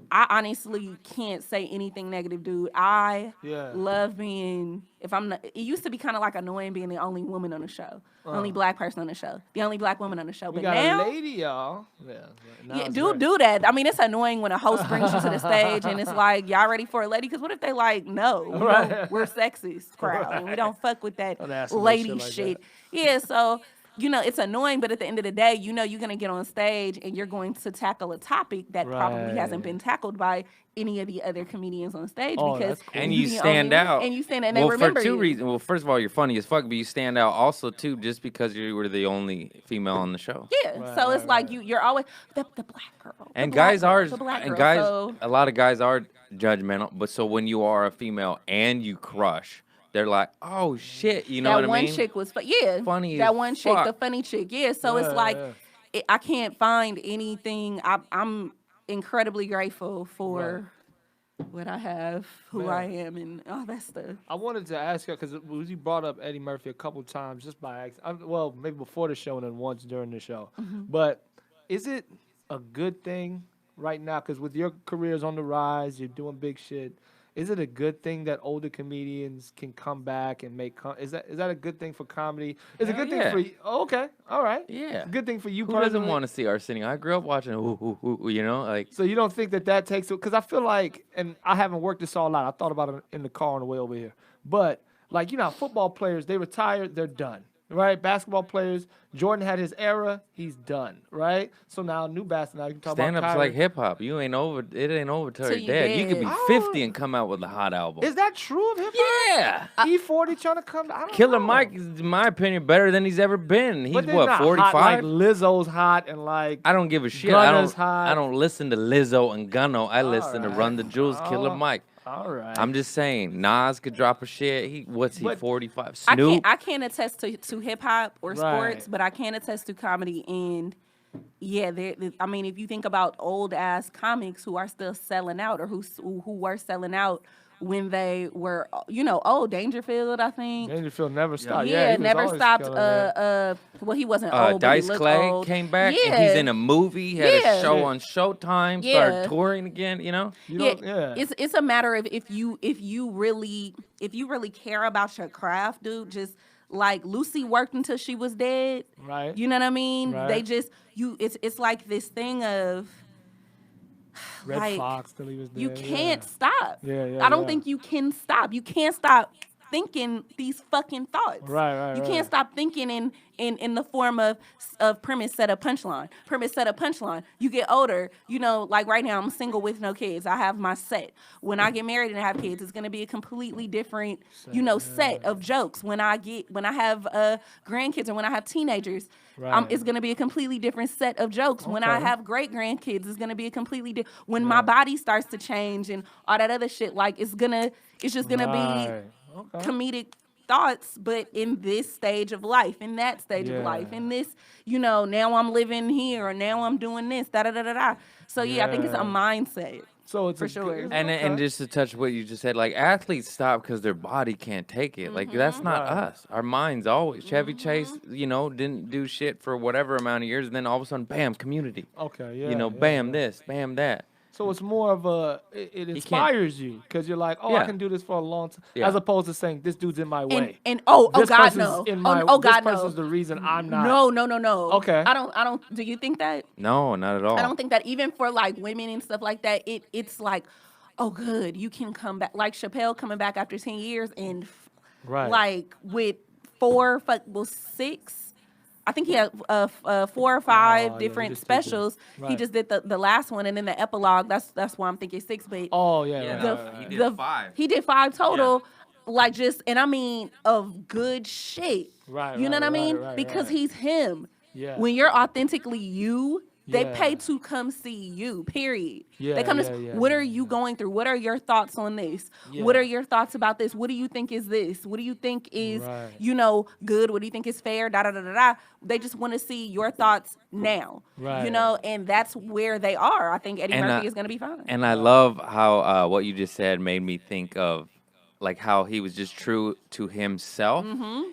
Speaker 3: I honestly can't say anything negative, dude. I love being. If I'm not, it used to be kind of like annoying being the only woman on the show, only black person on the show, the only black woman on the show.
Speaker 1: We
Speaker 3: But
Speaker 1: got
Speaker 3: now,
Speaker 1: a lady, y'all. Yeah,
Speaker 3: do that. I mean, it's annoying when a host brings you to the stage and it's like, y'all ready for a lady? Because what if they like, no,
Speaker 1: Right.
Speaker 3: we're sexist crowd and we don't fuck with that
Speaker 1: Don't ask me
Speaker 3: lady
Speaker 1: shit like
Speaker 3: shit. Yeah, so it's annoying, but at the end of the day, you're going to get on stage and you're going to tackle a topic that probably hasn't been tackled by any of the other comedians on stage because
Speaker 1: that's cool.
Speaker 2: And
Speaker 3: you
Speaker 2: you
Speaker 3: the
Speaker 2: stand
Speaker 3: only-
Speaker 2: out.
Speaker 3: and you stand and
Speaker 2: well,
Speaker 3: they remember
Speaker 2: for two
Speaker 3: you.
Speaker 2: reasons. Well, first of all, you're funny as fuck, but you stand out also too just because you were the only female on the show.
Speaker 3: Yeah, so it's like you're always the black girl.
Speaker 2: And
Speaker 3: the black
Speaker 2: guys
Speaker 3: girl,
Speaker 2: are,
Speaker 3: the black
Speaker 2: and
Speaker 3: girl.
Speaker 2: guys,
Speaker 3: So,
Speaker 2: a lot of guys are judgmental. But so when you are a female and you crush, they're like, oh shit, you know
Speaker 3: that
Speaker 2: what I
Speaker 3: one
Speaker 2: mean?
Speaker 3: chick was
Speaker 2: Funny
Speaker 3: that
Speaker 2: as
Speaker 3: one chick, the
Speaker 2: fuck.
Speaker 3: funny chick. Yeah, so it's like I can't find anything. I'm incredibly grateful for what I have, who I am, and all that stuff.
Speaker 1: I wanted to ask you because you brought up Eddie Murphy a couple times just by accident. Well, maybe before the show and then once during the show. But is it a good thing right now? Because with your careers on the rise, you're doing big shit. Is it a good thing that older comedians can come back and make? Is that a good thing for comedy? Is it a
Speaker 2: Hell
Speaker 1: good thing
Speaker 2: yeah.
Speaker 1: for you? Oh, okay, all right.
Speaker 2: Yeah.
Speaker 1: It's a good thing for you
Speaker 2: Who
Speaker 1: personally.
Speaker 2: doesn't want to see Arsenio? I grew up watching, you know, like.
Speaker 1: So you don't think that takes it? Because I feel like, and I haven't worked this all out. I thought about it in the car on the way over here. But like, how football players, they retire, they're done, right? Basketball players, Jordan had his era, he's done, right? So now new basketball, you can talk
Speaker 2: Stand
Speaker 1: about
Speaker 2: up's
Speaker 1: Kyrie.
Speaker 2: like hip hop. You ain't over. It ain't over till
Speaker 3: Till
Speaker 2: you're
Speaker 3: you
Speaker 2: dead. You could be
Speaker 3: dead.
Speaker 2: 50 and come out with a hot album.
Speaker 1: Is that true of hip hop?
Speaker 2: Yeah.
Speaker 1: E40 trying to come. I don't
Speaker 2: Killer
Speaker 1: know.
Speaker 2: Mike is, in my opinion, better than he's ever been. He's
Speaker 1: But they're
Speaker 2: what,
Speaker 1: not
Speaker 2: 45?
Speaker 1: Hot, like Lizzo's hot and like.
Speaker 2: I don't give a shit.
Speaker 1: Gunna's hot.
Speaker 2: I don't listen to Lizzo and Gunno. I listen to Run the Jewels, Killer Mike.
Speaker 1: All right.
Speaker 2: I'm just saying, Nas could drop a shit. What's he,
Speaker 1: But
Speaker 2: 45?
Speaker 3: I
Speaker 2: Snoop?
Speaker 3: can't attest to hip hop or sports, but I can attest to comedy. And yeah, I mean, if you think about old ass comics who are still selling out or who were selling out when they were, Dangerfield, I think.
Speaker 1: Dangerfield never stopped.
Speaker 3: Yeah,
Speaker 1: he was
Speaker 3: never
Speaker 1: always
Speaker 3: stopped.
Speaker 1: killing it.
Speaker 3: Well, he wasn't old, but
Speaker 2: Dice
Speaker 3: he looked
Speaker 2: Clay
Speaker 3: old.
Speaker 2: came back
Speaker 3: Yeah.
Speaker 2: and he's in a movie, had
Speaker 3: Yeah.
Speaker 2: a show on Showtime,
Speaker 3: Yeah.
Speaker 2: started touring again, you know?
Speaker 3: It's a matter of if you really care about your craft, dude. Just like Lucy worked until she was dead.
Speaker 1: Right.
Speaker 3: You know what I mean?
Speaker 1: Right.
Speaker 3: They just it's like this thing of
Speaker 1: Red
Speaker 3: like,
Speaker 1: Fox till he was dead.
Speaker 3: you can't stop.
Speaker 1: Yeah,
Speaker 3: I don't
Speaker 1: yeah.
Speaker 3: think you can stop. You can't stop thinking these fucking thoughts.
Speaker 1: Right.
Speaker 3: You can't stop thinking in the form of premise, setup, punchline. Premise, setup, punchline. You get older, like right now I'm single with no kids. I have my set. When I get married and have kids, it's gonna be a completely different, set of jokes. When I have grandkids or when I have teenagers, it's gonna be a completely different set of jokes. When I have great grandkids, it's gonna be a completely different. When my body starts to change and all that other shit, like it's just gonna be comedic thoughts, but in this stage of life, in that stage of life, in this, now I'm living here or now I'm doing this, da da da da da. So I think it's a mindset.
Speaker 1: So it's
Speaker 3: for sure.
Speaker 2: And just to touch what you just said, like athletes stop because their body can't take it. Like that's not us. Our minds always. Chevy Chase, didn't do shit for whatever amount of years, and then all of a sudden, bam, community.
Speaker 1: Okay, yeah.
Speaker 2: Bam this, bam that.
Speaker 1: So it's more of it inspires you because you're like, I can do this for a long time, as opposed to saying this dude's in my way.
Speaker 3: And
Speaker 1: This
Speaker 3: God
Speaker 1: person's
Speaker 3: no,
Speaker 1: in my-
Speaker 3: God
Speaker 1: this
Speaker 3: no.
Speaker 1: person's the reason I'm not.
Speaker 3: No.
Speaker 1: Okay.
Speaker 3: I don't. Do you think that?
Speaker 2: No, not at all.
Speaker 3: I don't think that even for like women and stuff like that, it's like, oh, good, you can come back. Like Chappelle coming back after 10 years and like with 6. I think he had 4 or 5 different specials. He just did the last one and then the epilogue. That's why I'm thinking 6. But
Speaker 2: he did 5.
Speaker 3: He did 5 total. Like and I mean of good shit.
Speaker 1: Right.
Speaker 3: You know what I mean? Because he's him. Yeah. When you're authentically you, they pay to come see you, period.
Speaker 1: Yeah,
Speaker 3: they come to what are you going through? What are your thoughts on this? Yeah. What are your thoughts about this? What do you think is this? What do you think is, good? What do you think is fair? Da da da da da. They just want to see your thoughts now. Right. And that's where they are. I think Eddie Murphy is going to be fine.
Speaker 2: And I love how what you just said made me think of like how he was just true to himself,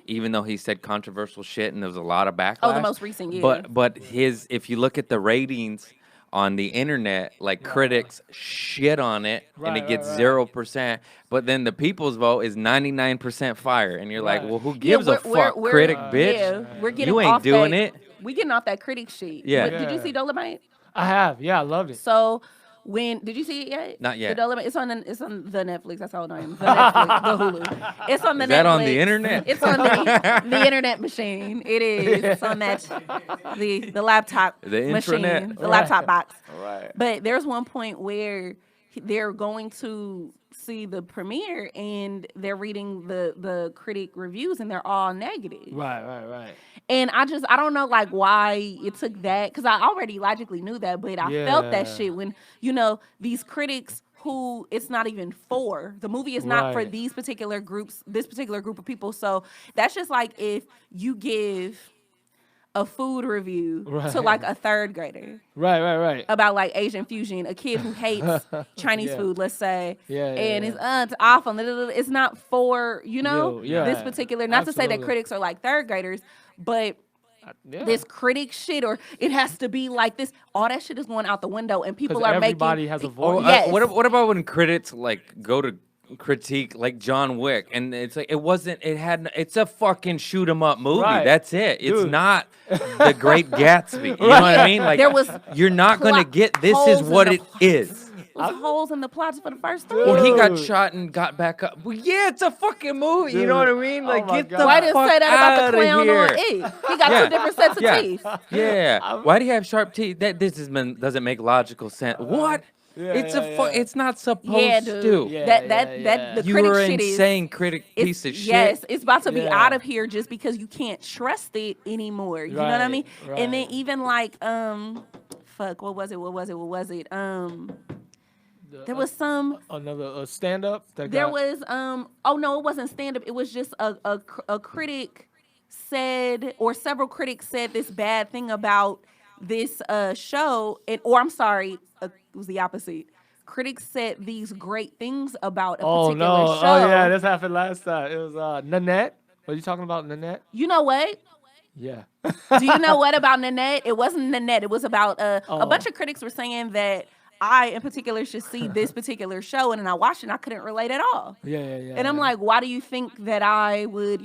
Speaker 2: even though he said controversial shit and there was a lot of backlash.
Speaker 3: Oh, the most recent, yeah.
Speaker 2: But if you look at the ratings on the internet, like critics shit on it and it gets 0%, but then the people's vote is 99% fire, and you're like, well, who gives a fuck, critic, bitch?
Speaker 3: Yeah, we're getting
Speaker 2: you ain't
Speaker 3: off
Speaker 2: doing
Speaker 3: that,
Speaker 2: it.
Speaker 3: We getting off that critic shit.
Speaker 2: Yeah.
Speaker 3: But did you see Dolomite?
Speaker 1: I have. Yeah, I loved it.
Speaker 3: So When did you see it yet?
Speaker 2: Not yet.
Speaker 3: The Dolomite. It's on the Netflix. That's how old I am. The Netflix, the Hulu. It's on the
Speaker 2: Is
Speaker 3: Netflix.
Speaker 2: that on the internet?
Speaker 3: It's on the internet machine. It is. It's on that the laptop machine,
Speaker 2: intranet.
Speaker 3: the laptop box.
Speaker 1: Right.
Speaker 3: But there's one point where they're going to see the premiere and they're reading the critic reviews and they're all negative.
Speaker 1: Right.
Speaker 3: And I don't know like why it took that, because I already logically knew that, but I felt that shit when, these critics who it's not even for. The movie is not for these particular groups, this particular group of people. So that's just like if you give a food review to like a third grader.
Speaker 1: Right.
Speaker 3: About like Asian fusion, a kid who hates Chinese food, let's say, and his aunt's awful. It's not for, this particular, not to say that critics are like third graders, but this critic shit, or it has to be like this, all that shit is going out the window, and people are
Speaker 1: everybody
Speaker 3: making...
Speaker 1: has a voice.
Speaker 3: Yes.
Speaker 2: What about when critics like go to critique like John Wick, and it's like it's a fucking shoot 'em up movie.
Speaker 1: Right.
Speaker 2: That's it. It's
Speaker 1: Dude.
Speaker 2: not The Great Gatsby. You know what I mean? Like
Speaker 3: There was
Speaker 2: you're not gonna get this is
Speaker 3: holes in
Speaker 2: what
Speaker 3: the
Speaker 2: it is.
Speaker 3: There's holes in the plots for the first three.
Speaker 2: Well, he got
Speaker 1: Dude.
Speaker 2: shot and got back up. Well, yeah, it's a fucking movie. You
Speaker 1: Dude.
Speaker 2: know what I mean?
Speaker 1: Oh
Speaker 2: Like,
Speaker 1: my
Speaker 2: get
Speaker 1: God.
Speaker 2: the
Speaker 3: Why didn't
Speaker 2: fuck
Speaker 3: say that about the
Speaker 2: outta
Speaker 3: clown
Speaker 2: here.
Speaker 3: on It? He got two different sets of teeth.
Speaker 2: Yeah. Why do you have sharp teeth? Doesn't make logical sense. What? It's not supposed
Speaker 3: dude.
Speaker 2: to.
Speaker 3: That the
Speaker 2: You
Speaker 3: critic
Speaker 2: were
Speaker 3: shit
Speaker 2: insane critic
Speaker 3: is
Speaker 2: piece of shit.
Speaker 3: Yes, it's about to be
Speaker 1: Yeah.
Speaker 3: out of here just because you can't trust it anymore. You know what I mean?
Speaker 1: Right.
Speaker 3: And then even like fuck, what was it? There was some.
Speaker 1: Another stand up.
Speaker 3: There was oh no, it wasn't stand up. It was just a critic said, or several critics said this bad thing about this show, or I'm sorry, it was the opposite. Critics said these great things about a particular show.
Speaker 1: Oh yeah, this happened last time. It was Nanette. What are you talking about, Nanette?
Speaker 3: You know what?
Speaker 1: Yeah.
Speaker 3: Do you know what about Nanette? It wasn't Nanette. It was about a bunch of critics were saying that I, in particular, should see this particular show, and then I watched it and I couldn't relate at all.
Speaker 1: Yeah.
Speaker 3: And I'm like, why do you think that I would,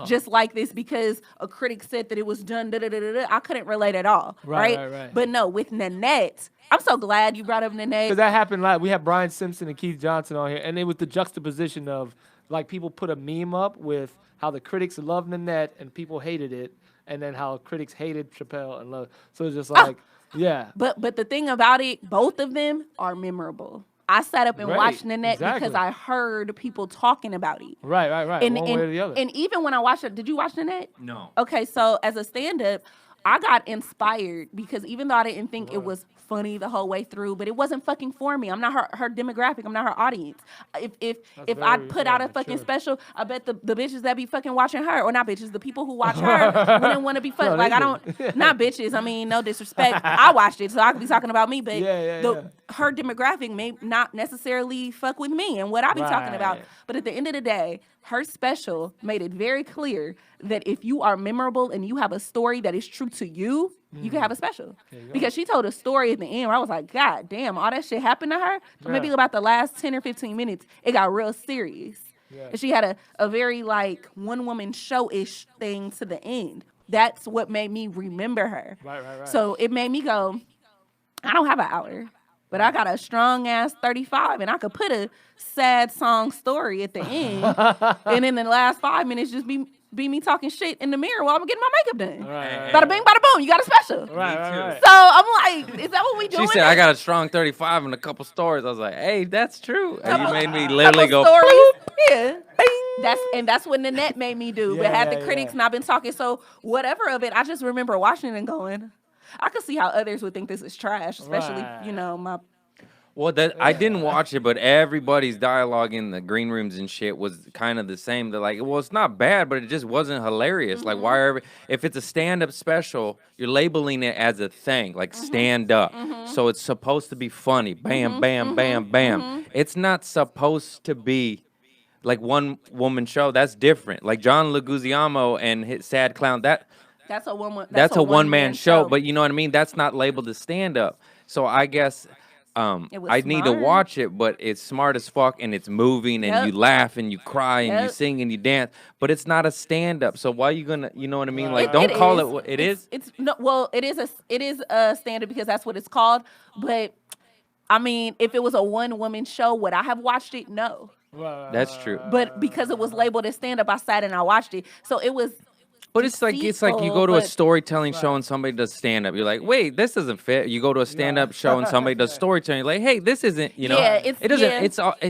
Speaker 3: just like this because a critic said that it was done, da-da-da-da-da. I couldn't relate at all, right? But no, with Nanette, I'm so glad you brought up Nanette.
Speaker 1: Because that happened we had Brian Simpson and Keith Johnson on here, and it was the juxtaposition of, like, people put a meme up with how the critics loved Nanette and people hated it, and then how critics hated Chappelle and loved. So it's just like, yeah.
Speaker 3: But the thing about it, both of them are memorable. I sat up and watched Nanette because I heard people talking about it.
Speaker 1: Right.
Speaker 3: And,
Speaker 1: One way or the other.
Speaker 3: And even when I watched it, did you watch Nanette?
Speaker 2: No.
Speaker 3: Okay, so as a stand-up, I got inspired because even though I didn't think it was funny the whole way through, but it wasn't fucking for me. I'm not her demographic. I'm not her audience. If I put out a fucking special, I bet the bitches that be fucking watching her, or not bitches, the people who watch her wouldn't want to be fucking. Like, I don't, not bitches. I mean, no disrespect. I watched it, so I could be talking about me, but her demographic may not necessarily fuck with me and what I be talking about. But at the end of the day, her special made it very clear that if you are memorable and you have a story that is true to you, you can have a special. Because she told a story at the end where I was like, God damn, all that shit happened to her. But maybe about the last 10 or 15 minutes, it got real serious. And she had a very like one-woman show-ish thing to the end. That's what made me remember her.
Speaker 1: Right.
Speaker 3: So it made me go, I don't have an hour, but I got a strong ass 35, and I could put a sad song story at the end, and in the last 5 minutes just be me talking shit in the mirror while I'm getting my makeup done.
Speaker 1: Right.
Speaker 3: Bada bing, bada boom, you got a special.
Speaker 1: Right.
Speaker 3: So I'm like, is that what we doing?
Speaker 2: She said, I got a strong 35 and a couple stories. I was like, hey, that's true. And you made me
Speaker 3: Couple
Speaker 2: literally go,
Speaker 3: stories.
Speaker 2: boop.
Speaker 3: Yeah. That's what Nanette made me do. But had the critics not been talking, so whatever of it, I just remember watching it and going, I could see how others would think this is trash, especially, my...
Speaker 2: Well, I didn't watch it, but everybody's dialogue in the green rooms and shit was kind of the same. They're like, well, it's not bad, but it just wasn't hilarious. Like, if it's a stand-up special, you're labeling it as a thing, like stand-up. So it's supposed to be funny. Bam, bam, bam, bam. It's not supposed to be like one-woman show. That's different. Like John Leguizamo and his Sad Clown, that's a one-man show. But you know what I mean? That's not labeled as stand-up. So I guess... I need to watch it, but it's smart as fuck and it's moving and you laugh and you cry and you sing and you dance, but it's not a stand-up. So why are you gonna, you know what I mean? Like, don't call it what it is.
Speaker 3: It's no, well, it is a stand-up because that's what it's called. But I mean, if it was a one-woman show, would I have watched it? No.
Speaker 2: That's true.
Speaker 3: But because it was labeled as stand-up, I sat and I watched it. So it was
Speaker 2: But it's like you
Speaker 3: deceitful,
Speaker 2: go to a
Speaker 3: but-
Speaker 2: storytelling show and somebody does stand up. You're like, wait, this doesn't fit. You go to a stand up show and somebody does storytelling. You're like, hey, this isn't. You know,
Speaker 3: Yeah, it's-
Speaker 2: it doesn't.
Speaker 3: yeah.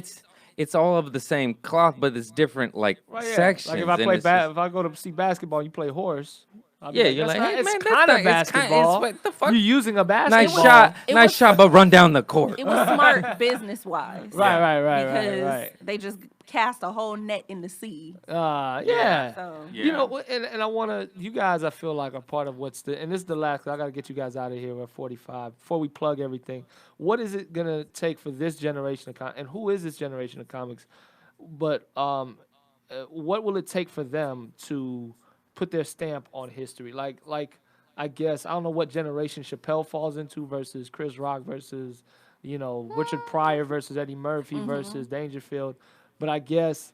Speaker 2: It's all of the same cloth, but it's different like sections.
Speaker 1: Like if I
Speaker 2: and
Speaker 1: play
Speaker 2: it's just-
Speaker 1: if I go to see basketball, you play horse. I'll be
Speaker 2: Yeah, you're
Speaker 1: "That's
Speaker 2: like,
Speaker 1: not-
Speaker 2: hey,
Speaker 1: it's
Speaker 2: man, that's
Speaker 1: kind
Speaker 2: not-
Speaker 1: of
Speaker 2: it's kinda-
Speaker 1: basketball.
Speaker 2: what the fuck?
Speaker 1: You're using a basketball.
Speaker 2: nice shot,
Speaker 3: It
Speaker 2: nice
Speaker 3: was-
Speaker 2: shot, but run down the court.
Speaker 3: It was smart business-wise.
Speaker 1: Right,
Speaker 3: Because they just cast a whole net in the sea.
Speaker 1: Yeah.
Speaker 3: So
Speaker 1: You know, and I want to, you guys, I feel like are part of what's and this is the last, 'cause I got to get you guys out of here at 45. Before we plug everything, what is it going to take for this generation of and who is this generation of comics? But what will it take for them to put their stamp on history? Like I guess, I don't know what generation Chappelle falls into versus Chris Rock versus, Richard Pryor versus Eddie Murphy versus Dangerfield. But I guess,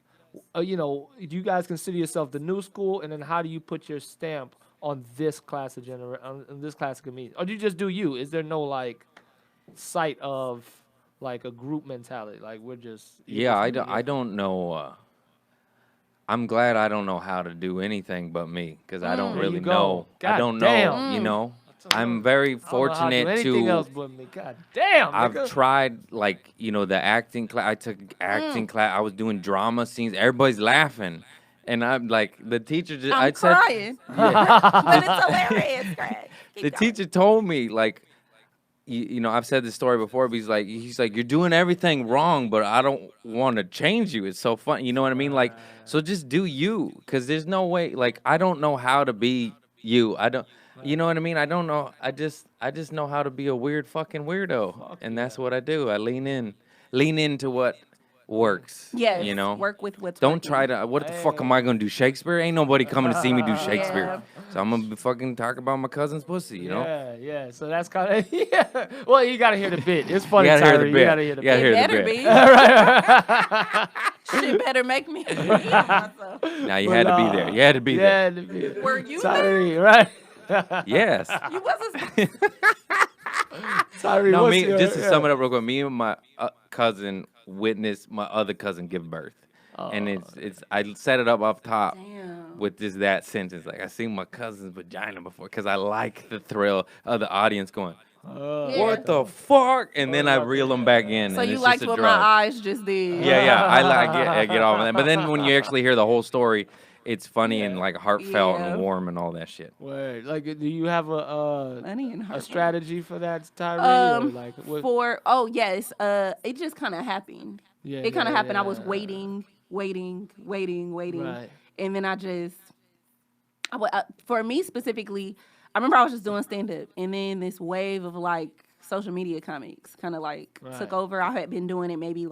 Speaker 1: do you guys consider yourself the new school? And then how do you put your stamp on this class of on this class of comedians? Or do you just do you? Is there no sight of a group mentality? Like we're just
Speaker 2: Yeah, I don't know. I'm glad I don't know how to do anything but me because I don't
Speaker 1: There
Speaker 2: really
Speaker 1: you go.
Speaker 2: know.
Speaker 1: God
Speaker 2: I don't
Speaker 1: damn.
Speaker 2: know. You know, I'm very
Speaker 1: I don't know how to do
Speaker 2: fortunate
Speaker 1: anything else
Speaker 2: to.
Speaker 1: but me. God damn.
Speaker 2: I've
Speaker 1: nigga.
Speaker 2: tried the acting class. I took acting class. I was doing drama scenes. Everybody's laughing, and I'm like the teacher. Just,
Speaker 3: I'm
Speaker 2: I said,
Speaker 3: crying. But it's hilarious. Greg. Keep
Speaker 2: the
Speaker 3: going.
Speaker 2: teacher told me I've said this story before, but he's like, you're doing everything wrong, but I don't want to change you. It's so fun. You know what I mean? Like, so just do you, because there's no way, I don't know how to be you. I don't, you know what I mean? I don't know. I just know how to be a weird fucking weirdo. And that's what I do. I lean into what works.
Speaker 3: Yes.
Speaker 2: You know?
Speaker 3: Work with what's
Speaker 2: Don't
Speaker 3: working.
Speaker 2: try to. What the fuck am I gonna do? Shakespeare? Ain't nobody coming to see me do Shakespeare.
Speaker 3: Yeah.
Speaker 2: So I'm gonna be fucking talk about my cousin's pussy. You know?
Speaker 1: Yeah. So that's kind of yeah. Well, you gotta hear the bit. It's funny.
Speaker 2: You gotta hear the
Speaker 1: Tyree.
Speaker 2: bit.
Speaker 1: You gotta hear the
Speaker 2: You gotta
Speaker 1: bit.
Speaker 2: hear
Speaker 3: It
Speaker 2: the
Speaker 3: better
Speaker 2: bit.
Speaker 3: be. Shit better make me. myself.
Speaker 2: Now you had to be there. You had to be there.
Speaker 1: Yeah, the bit.
Speaker 3: Were you
Speaker 1: Tyree, right?
Speaker 2: Yes.
Speaker 3: You wasn't.
Speaker 1: Tyree,
Speaker 2: No,
Speaker 1: what's
Speaker 2: me.
Speaker 1: your,
Speaker 2: Just to sum it up real quick, me and my cousin witnessed my other cousin give birth, and it's I set it up up top
Speaker 3: Damn.
Speaker 2: with that sentence. Like I seen my cousin's vagina before, because I like the thrill of the audience going, "What the fuck?" And then I reel them back in.
Speaker 3: So
Speaker 2: and
Speaker 3: you
Speaker 2: it's
Speaker 3: liked
Speaker 2: just a
Speaker 3: what
Speaker 2: drug.
Speaker 3: my eyes just did.
Speaker 2: Yeah. I get off of that. But then when you actually hear the whole story, it's funny and heartfelt
Speaker 3: Yeah.
Speaker 2: and warm and all that shit.
Speaker 1: Word. Do you have
Speaker 3: Funny and
Speaker 1: a
Speaker 3: heartfelt.
Speaker 1: strategy for that, Tyree? Or what?
Speaker 3: Yes, it just kind of happened.
Speaker 1: Yeah,
Speaker 3: It kind of
Speaker 1: yeah,
Speaker 3: happened. I was
Speaker 1: yeah.
Speaker 3: waiting,
Speaker 1: Right.
Speaker 3: and then for me specifically, I remember I was just doing stand up, and then this wave of social media comics kind of took over. I had been doing it maybe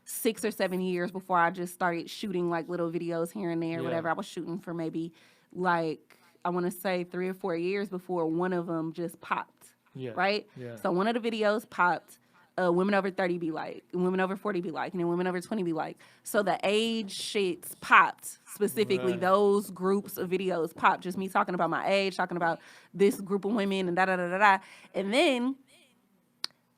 Speaker 3: 6 or 7 years before I just started shooting little videos here and there,
Speaker 1: Yeah.
Speaker 3: whatever. I was shooting for maybe I want to say 3 or 4 years before one of them just popped.
Speaker 1: Yeah.
Speaker 3: Right?
Speaker 1: Yeah.
Speaker 3: So one of the videos popped. Women over 30 be like, and women over 40 be like, and then women over 20 be like. So the age shits popped. Specifically,
Speaker 1: Right.
Speaker 3: those groups of videos popped. Just me talking about my age, talking about this group of women, and da-da-da-da-da. And then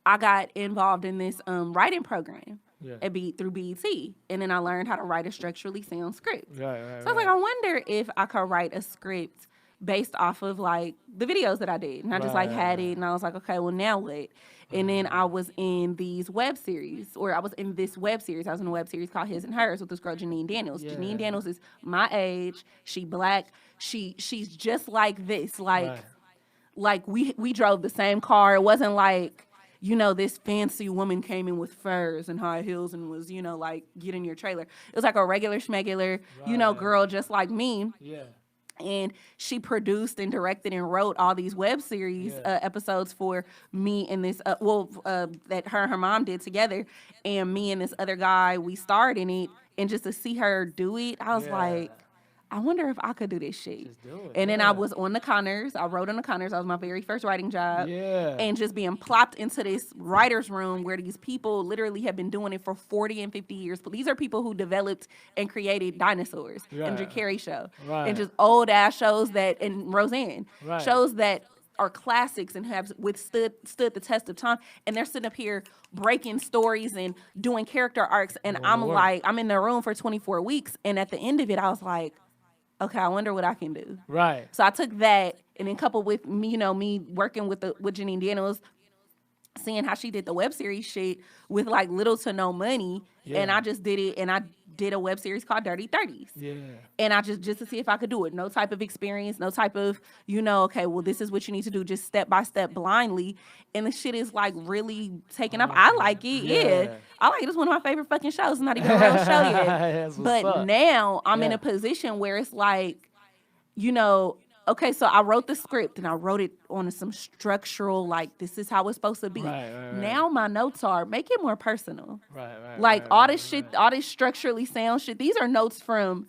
Speaker 3: I got involved in this writing program through BET. And then I learned how to write a structurally sound script.
Speaker 1: Right.
Speaker 3: So I was like, I wonder if I could write a script based off of the videos that I did. And I just had it, and I was like, okay, well, now what? And then I was in these web series, or I was in this web series. I was in a web series called His and Hers with this girl, Janine Daniels.
Speaker 1: Yeah.
Speaker 3: Janine Daniels is my age. She Black. She's just like this. We drove the same car. It wasn't this fancy woman came in with furs and high heels and was, get in your trailer. It was a regular schmegular, girl just like me.
Speaker 1: Yeah.
Speaker 3: And she produced and directed and wrote all these web series episodes for me and this, that her and her mom did together. And me and this other guy, we starred in it. And just to see her do it, I was like, I wonder if I could do this shit.
Speaker 1: Just do it,
Speaker 3: And then I was on the Connors. I wrote on the Connors. That was my very first writing job.
Speaker 1: Yeah.
Speaker 3: And just being plopped into this writer's room where these people literally have been doing it for 40 and 50 years. But these are people who developed and created Dinosaurs and Drew
Speaker 1: Right.
Speaker 3: Carey Show.
Speaker 1: Right.
Speaker 3: And just old ass shows and Roseanne.
Speaker 1: Right.
Speaker 3: Shows that are classics and have withstood the test of time, and they're sitting up here breaking stories and doing character arcs, and I'm in the room for 24 weeks, and at the end of it, I was like, okay, I wonder what I can do.
Speaker 1: Right.
Speaker 3: So I took that, and then coupled with me, me working with Janine Daniels, seeing how she did the web series shit with like little to no money, and I just did it, and I did a web series called Dirty 30s.
Speaker 1: Yeah.
Speaker 3: And I just to see if I could do it. No type of experience, no type of, okay, well, this is what you need to do, just step by step blindly. And the shit is like really taking up. I like it, yeah. I like it. It's one of my favorite fucking shows. It's not even a real show yet. But now I'm in a position where it's like, okay, so I wrote the script and I wrote it on some structural, like, this is how it's supposed to be.
Speaker 1: Right.
Speaker 3: Now my notes are, make it more personal.
Speaker 1: Right.
Speaker 3: Like, all this shit, all this structurally sound shit, these are notes from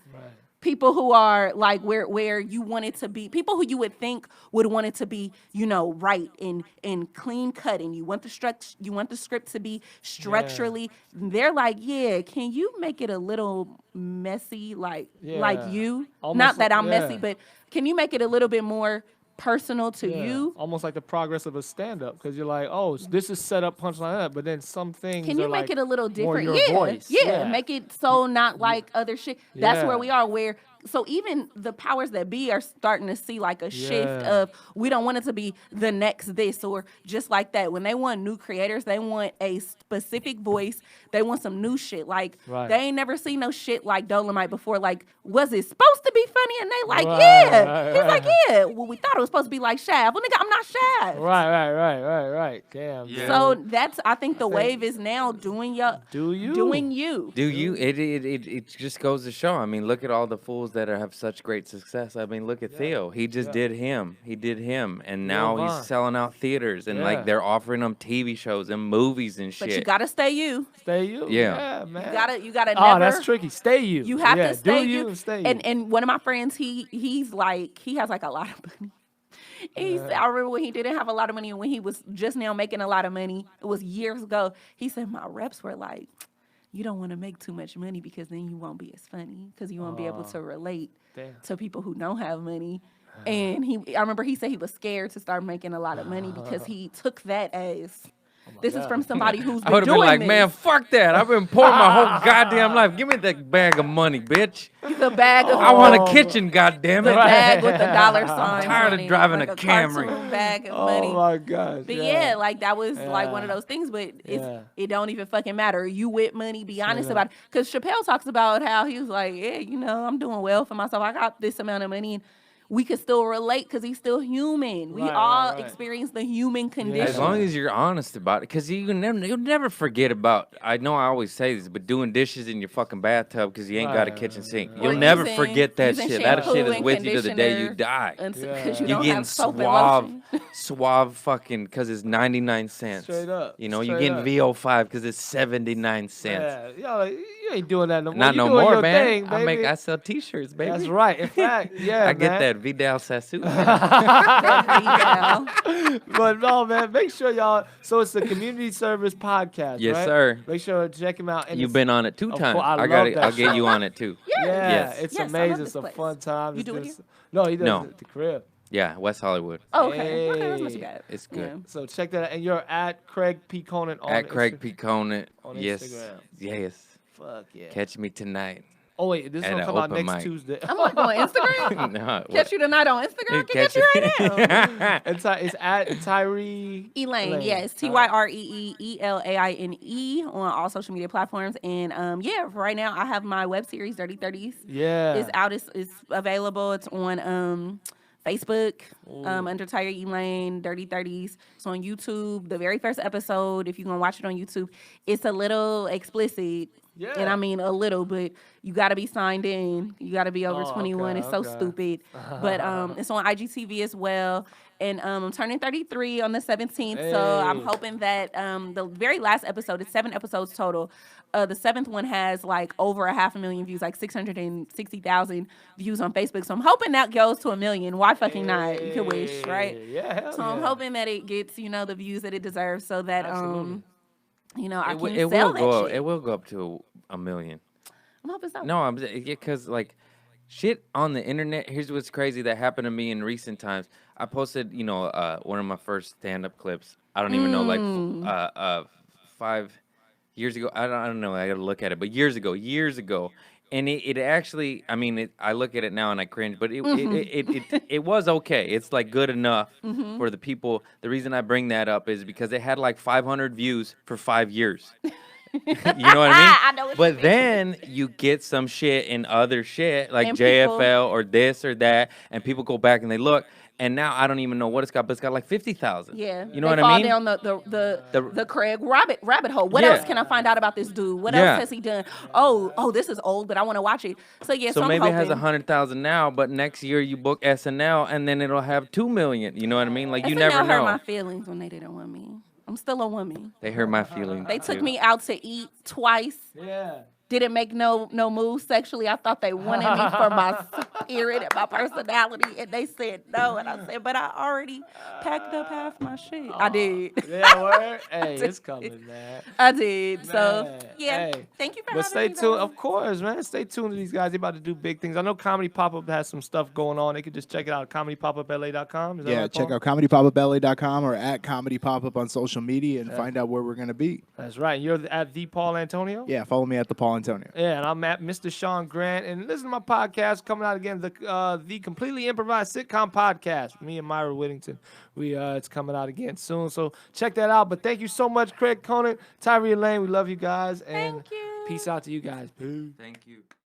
Speaker 3: people who are, like, where you want it to be, people who you would think would want it to be, right and clean cut, and you want the script to be structurally, they're like, can you make it a little messy, like you?
Speaker 1: Almost
Speaker 3: Not that I'm
Speaker 1: like,
Speaker 3: messy, but can you make it a little bit more personal to you?
Speaker 1: Almost like the progress of a stand-up, because you're like, oh, this is set up punchline that, but then some things
Speaker 3: can you
Speaker 1: are
Speaker 3: make
Speaker 1: like
Speaker 3: it a little different?
Speaker 1: more your voice.
Speaker 3: Make it so not like other shit. That's where we are, where so even the powers that be are starting to see like a shift of, we don't want it to be the next this, or just like that. When they want new creators, they want a specific voice. They want some new shit. Like, they ain't never seen no shit like Dolomite before. Like, was it supposed to be funny? And they like, he's like, well, we thought it was supposed to be like Shaft. Well, nigga, I'm not Shaft.
Speaker 1: Right. Damn.
Speaker 2: Yeah.
Speaker 3: So that's, I think the wave is now doing you.
Speaker 2: Do you? It just goes to show. I mean, look at all the fools that have such great success. I mean, look at Theo. He just did him. He did him, and now he's selling out theaters, and like they're offering him TV shows and movies and shit.
Speaker 3: But you gotta stay you.
Speaker 1: Stay you. Yeah, man.
Speaker 3: You gotta
Speaker 1: Oh,
Speaker 3: never.
Speaker 1: that's tricky. Stay you.
Speaker 3: You have to stay
Speaker 1: do
Speaker 3: you.
Speaker 1: And stay you.
Speaker 3: And one of my friends, he's like, he has like a lot of money. I remember when he didn't have a lot of money, and when he was just now making a lot of money, it was years ago. He said, my reps were like, you don't want to make too much money because then you won't be as funny, because you won't be able to relate to people who don't have money. And I remember he said he was scared to start making a lot of money because he took that as, this is from somebody who's been
Speaker 2: I would have
Speaker 3: doing
Speaker 2: been like,
Speaker 3: this.
Speaker 2: man, fuck that. I've been pouring my whole goddamn life. Give me that bag of money, bitch.
Speaker 3: The bag of
Speaker 2: I want a kitchen, goddamn
Speaker 3: the
Speaker 2: it.
Speaker 3: bag with the dollar sign.
Speaker 2: I'm tired of driving
Speaker 3: like
Speaker 2: a Camry.
Speaker 3: cartoon bag of money.
Speaker 1: Oh my gosh.
Speaker 3: But like that was like one of those things. But it don't even fucking matter. You with money, be honest about it. Because Chappelle talks about how he was like, I'm doing well for myself. I got this amount of money. And we could still relate because he's still human. We all experience the human condition.
Speaker 2: As long as you're honest about it, because you'll never forget about, I know I always say this, but doing dishes in your fucking bathtub because you ain't got a kitchen sink. You'll never forget that shit. That shit is with you to the day you die.
Speaker 3: You're
Speaker 2: getting suave fucking because it's 99 cents.
Speaker 1: Straight up.
Speaker 2: You're getting VO5 because it's 79 cents.
Speaker 1: Yeah, you ain't doing that no more.
Speaker 2: Not
Speaker 1: you
Speaker 2: no
Speaker 1: doing
Speaker 2: more,
Speaker 1: your
Speaker 2: man.
Speaker 1: Thing,
Speaker 2: I sell t-shirts, baby.
Speaker 1: That's right. In fact,
Speaker 2: I get that Vidal Sassoon.
Speaker 1: But no, man, make sure y'all. So it's the community service podcast.
Speaker 2: Yes,
Speaker 1: right?
Speaker 2: sir.
Speaker 1: Make sure to check him out. And
Speaker 2: You've been on it 2 times.
Speaker 1: I love that
Speaker 2: I'll get
Speaker 1: show.
Speaker 2: you on it too.
Speaker 3: Yes.
Speaker 1: It's
Speaker 3: Yes, I
Speaker 1: amazing.
Speaker 3: love
Speaker 1: It's
Speaker 3: this
Speaker 1: a
Speaker 3: place.
Speaker 1: fun time.
Speaker 3: You do it here?
Speaker 1: No, he does
Speaker 2: No.
Speaker 1: it at the crib.
Speaker 2: Yeah, West Hollywood.
Speaker 3: Oh, okay. Okay, that's not too bad.
Speaker 2: It's good.
Speaker 1: So check that out. And you're at Craig P. Conant on
Speaker 2: At Craig P. Conant.
Speaker 1: on
Speaker 2: Yes.
Speaker 1: Instagram.
Speaker 2: Yes.
Speaker 1: Fuck yeah.
Speaker 2: Catch me tonight.
Speaker 1: Oh wait, this is
Speaker 2: at
Speaker 1: gonna
Speaker 2: an
Speaker 1: come out
Speaker 2: open
Speaker 1: next
Speaker 2: mic.
Speaker 1: Tuesday.
Speaker 3: I'm like on Instagram.
Speaker 2: No,
Speaker 3: Catch you tonight on Instagram. Can catch you right now.
Speaker 1: It's at Tyree
Speaker 3: Elaine, yes, TYREEELAINE on all social media platforms, and right now I have my web series Dirty 30s.
Speaker 1: Yeah.
Speaker 3: It's out. It's available. It's on Facebook under Tyree Elaine, Dirty 30s. It's on YouTube. The very first episode, if you're gonna watch it on YouTube, it's a little explicit.
Speaker 1: Yeah.
Speaker 3: And I mean a little, but you got to be signed in. You got to be over 21. It's so
Speaker 1: okay.
Speaker 3: stupid. But it's on IGTV as well. And I'm turning 33 on the 17th. So I'm hoping that the very last episode, it's 7 episodes total. The 7th one has like over 500,000 views, like 660,000 views on Facebook. So I'm hoping that goes to 1 million. Why fucking not? You could wish, right?
Speaker 1: Yeah. Hell
Speaker 3: So I'm hoping that it gets, the views that it deserves, so that
Speaker 1: Absolutely.
Speaker 3: I can
Speaker 2: it
Speaker 3: sell
Speaker 2: will
Speaker 3: that
Speaker 2: go.
Speaker 3: shit.
Speaker 2: It will go up to 1 million.
Speaker 3: I'm hoping so.
Speaker 2: No, because like shit on the internet. Here's what's crazy that happened to me in recent times. I posted, one of my first stand-up clips. I don't even know, like, 5 years ago. I don't know. I got to look at it, but years ago. And it actually, I mean, I look at it now and I cringe, but it was okay. It's like good enough for the people. The reason I bring that up is because it had like 500 views for 5 years. You know what I mean?
Speaker 3: I know what you
Speaker 2: But
Speaker 3: mean.
Speaker 2: then you get some shit in other shit like
Speaker 3: And people-
Speaker 2: JFL or this or that, and people go back and they look, and now I don't even know what it's got, but it's got like 50,000.
Speaker 3: Yeah,
Speaker 2: You know
Speaker 3: they
Speaker 2: what
Speaker 3: fall
Speaker 2: I mean?
Speaker 3: down the Craig rabbit hole. What
Speaker 2: Yeah.
Speaker 3: else can I find out about this dude? What
Speaker 2: Yeah.
Speaker 3: else has he done? Oh, this is old, but I want to watch it. So yeah,
Speaker 2: So
Speaker 3: I'm
Speaker 2: maybe it has
Speaker 3: hoping.
Speaker 2: 100,000 now, but next year you book SNL and then it'll have 2 million. You know what I mean? Like you
Speaker 3: SNL
Speaker 2: never
Speaker 3: hurt
Speaker 2: know.
Speaker 3: my feelings when they didn't want me. I'm still a woman.
Speaker 2: They hurt my feelings.
Speaker 3: They took
Speaker 2: too.
Speaker 3: me out to eat twice.
Speaker 1: Yeah.
Speaker 3: Didn't make no move sexually. I thought they wanted me for my spirit and my personality, and they said no. And I said, but I already packed up half my shit. I did.
Speaker 1: Yeah, word. Hey, it's coming, man.
Speaker 3: I did. So
Speaker 1: Man,
Speaker 3: yeah,
Speaker 1: hey.
Speaker 3: thank you for
Speaker 1: But
Speaker 3: having
Speaker 1: stay
Speaker 3: me.
Speaker 1: tuned,
Speaker 3: though.
Speaker 1: of course, man. Stay tuned to these guys. They're about to do big things. I know Comedy Pop-Up has some stuff going on. They could just check it out at comedypopupla.com. Is that
Speaker 4: Yeah,
Speaker 1: right,
Speaker 4: check
Speaker 1: Paul?
Speaker 4: out comedypopupla.com or at Comedy Pop-Up on social media and find out where we're going to be.
Speaker 1: That's right. You're at the Paul Antonio?
Speaker 4: Yeah, follow me at the Paul Antonio.
Speaker 1: Yeah, and I'm at Mr. Sean Grant. And listen to my podcast coming out again, the completely improvised sitcom podcast. Me and Myra Whittington. It's coming out again soon. So check that out. But thank you so much, Craig Conant, Tyree Elaine. We love you guys. And
Speaker 3: Thank you.
Speaker 1: peace out to you guys. Peace.
Speaker 2: Thank you.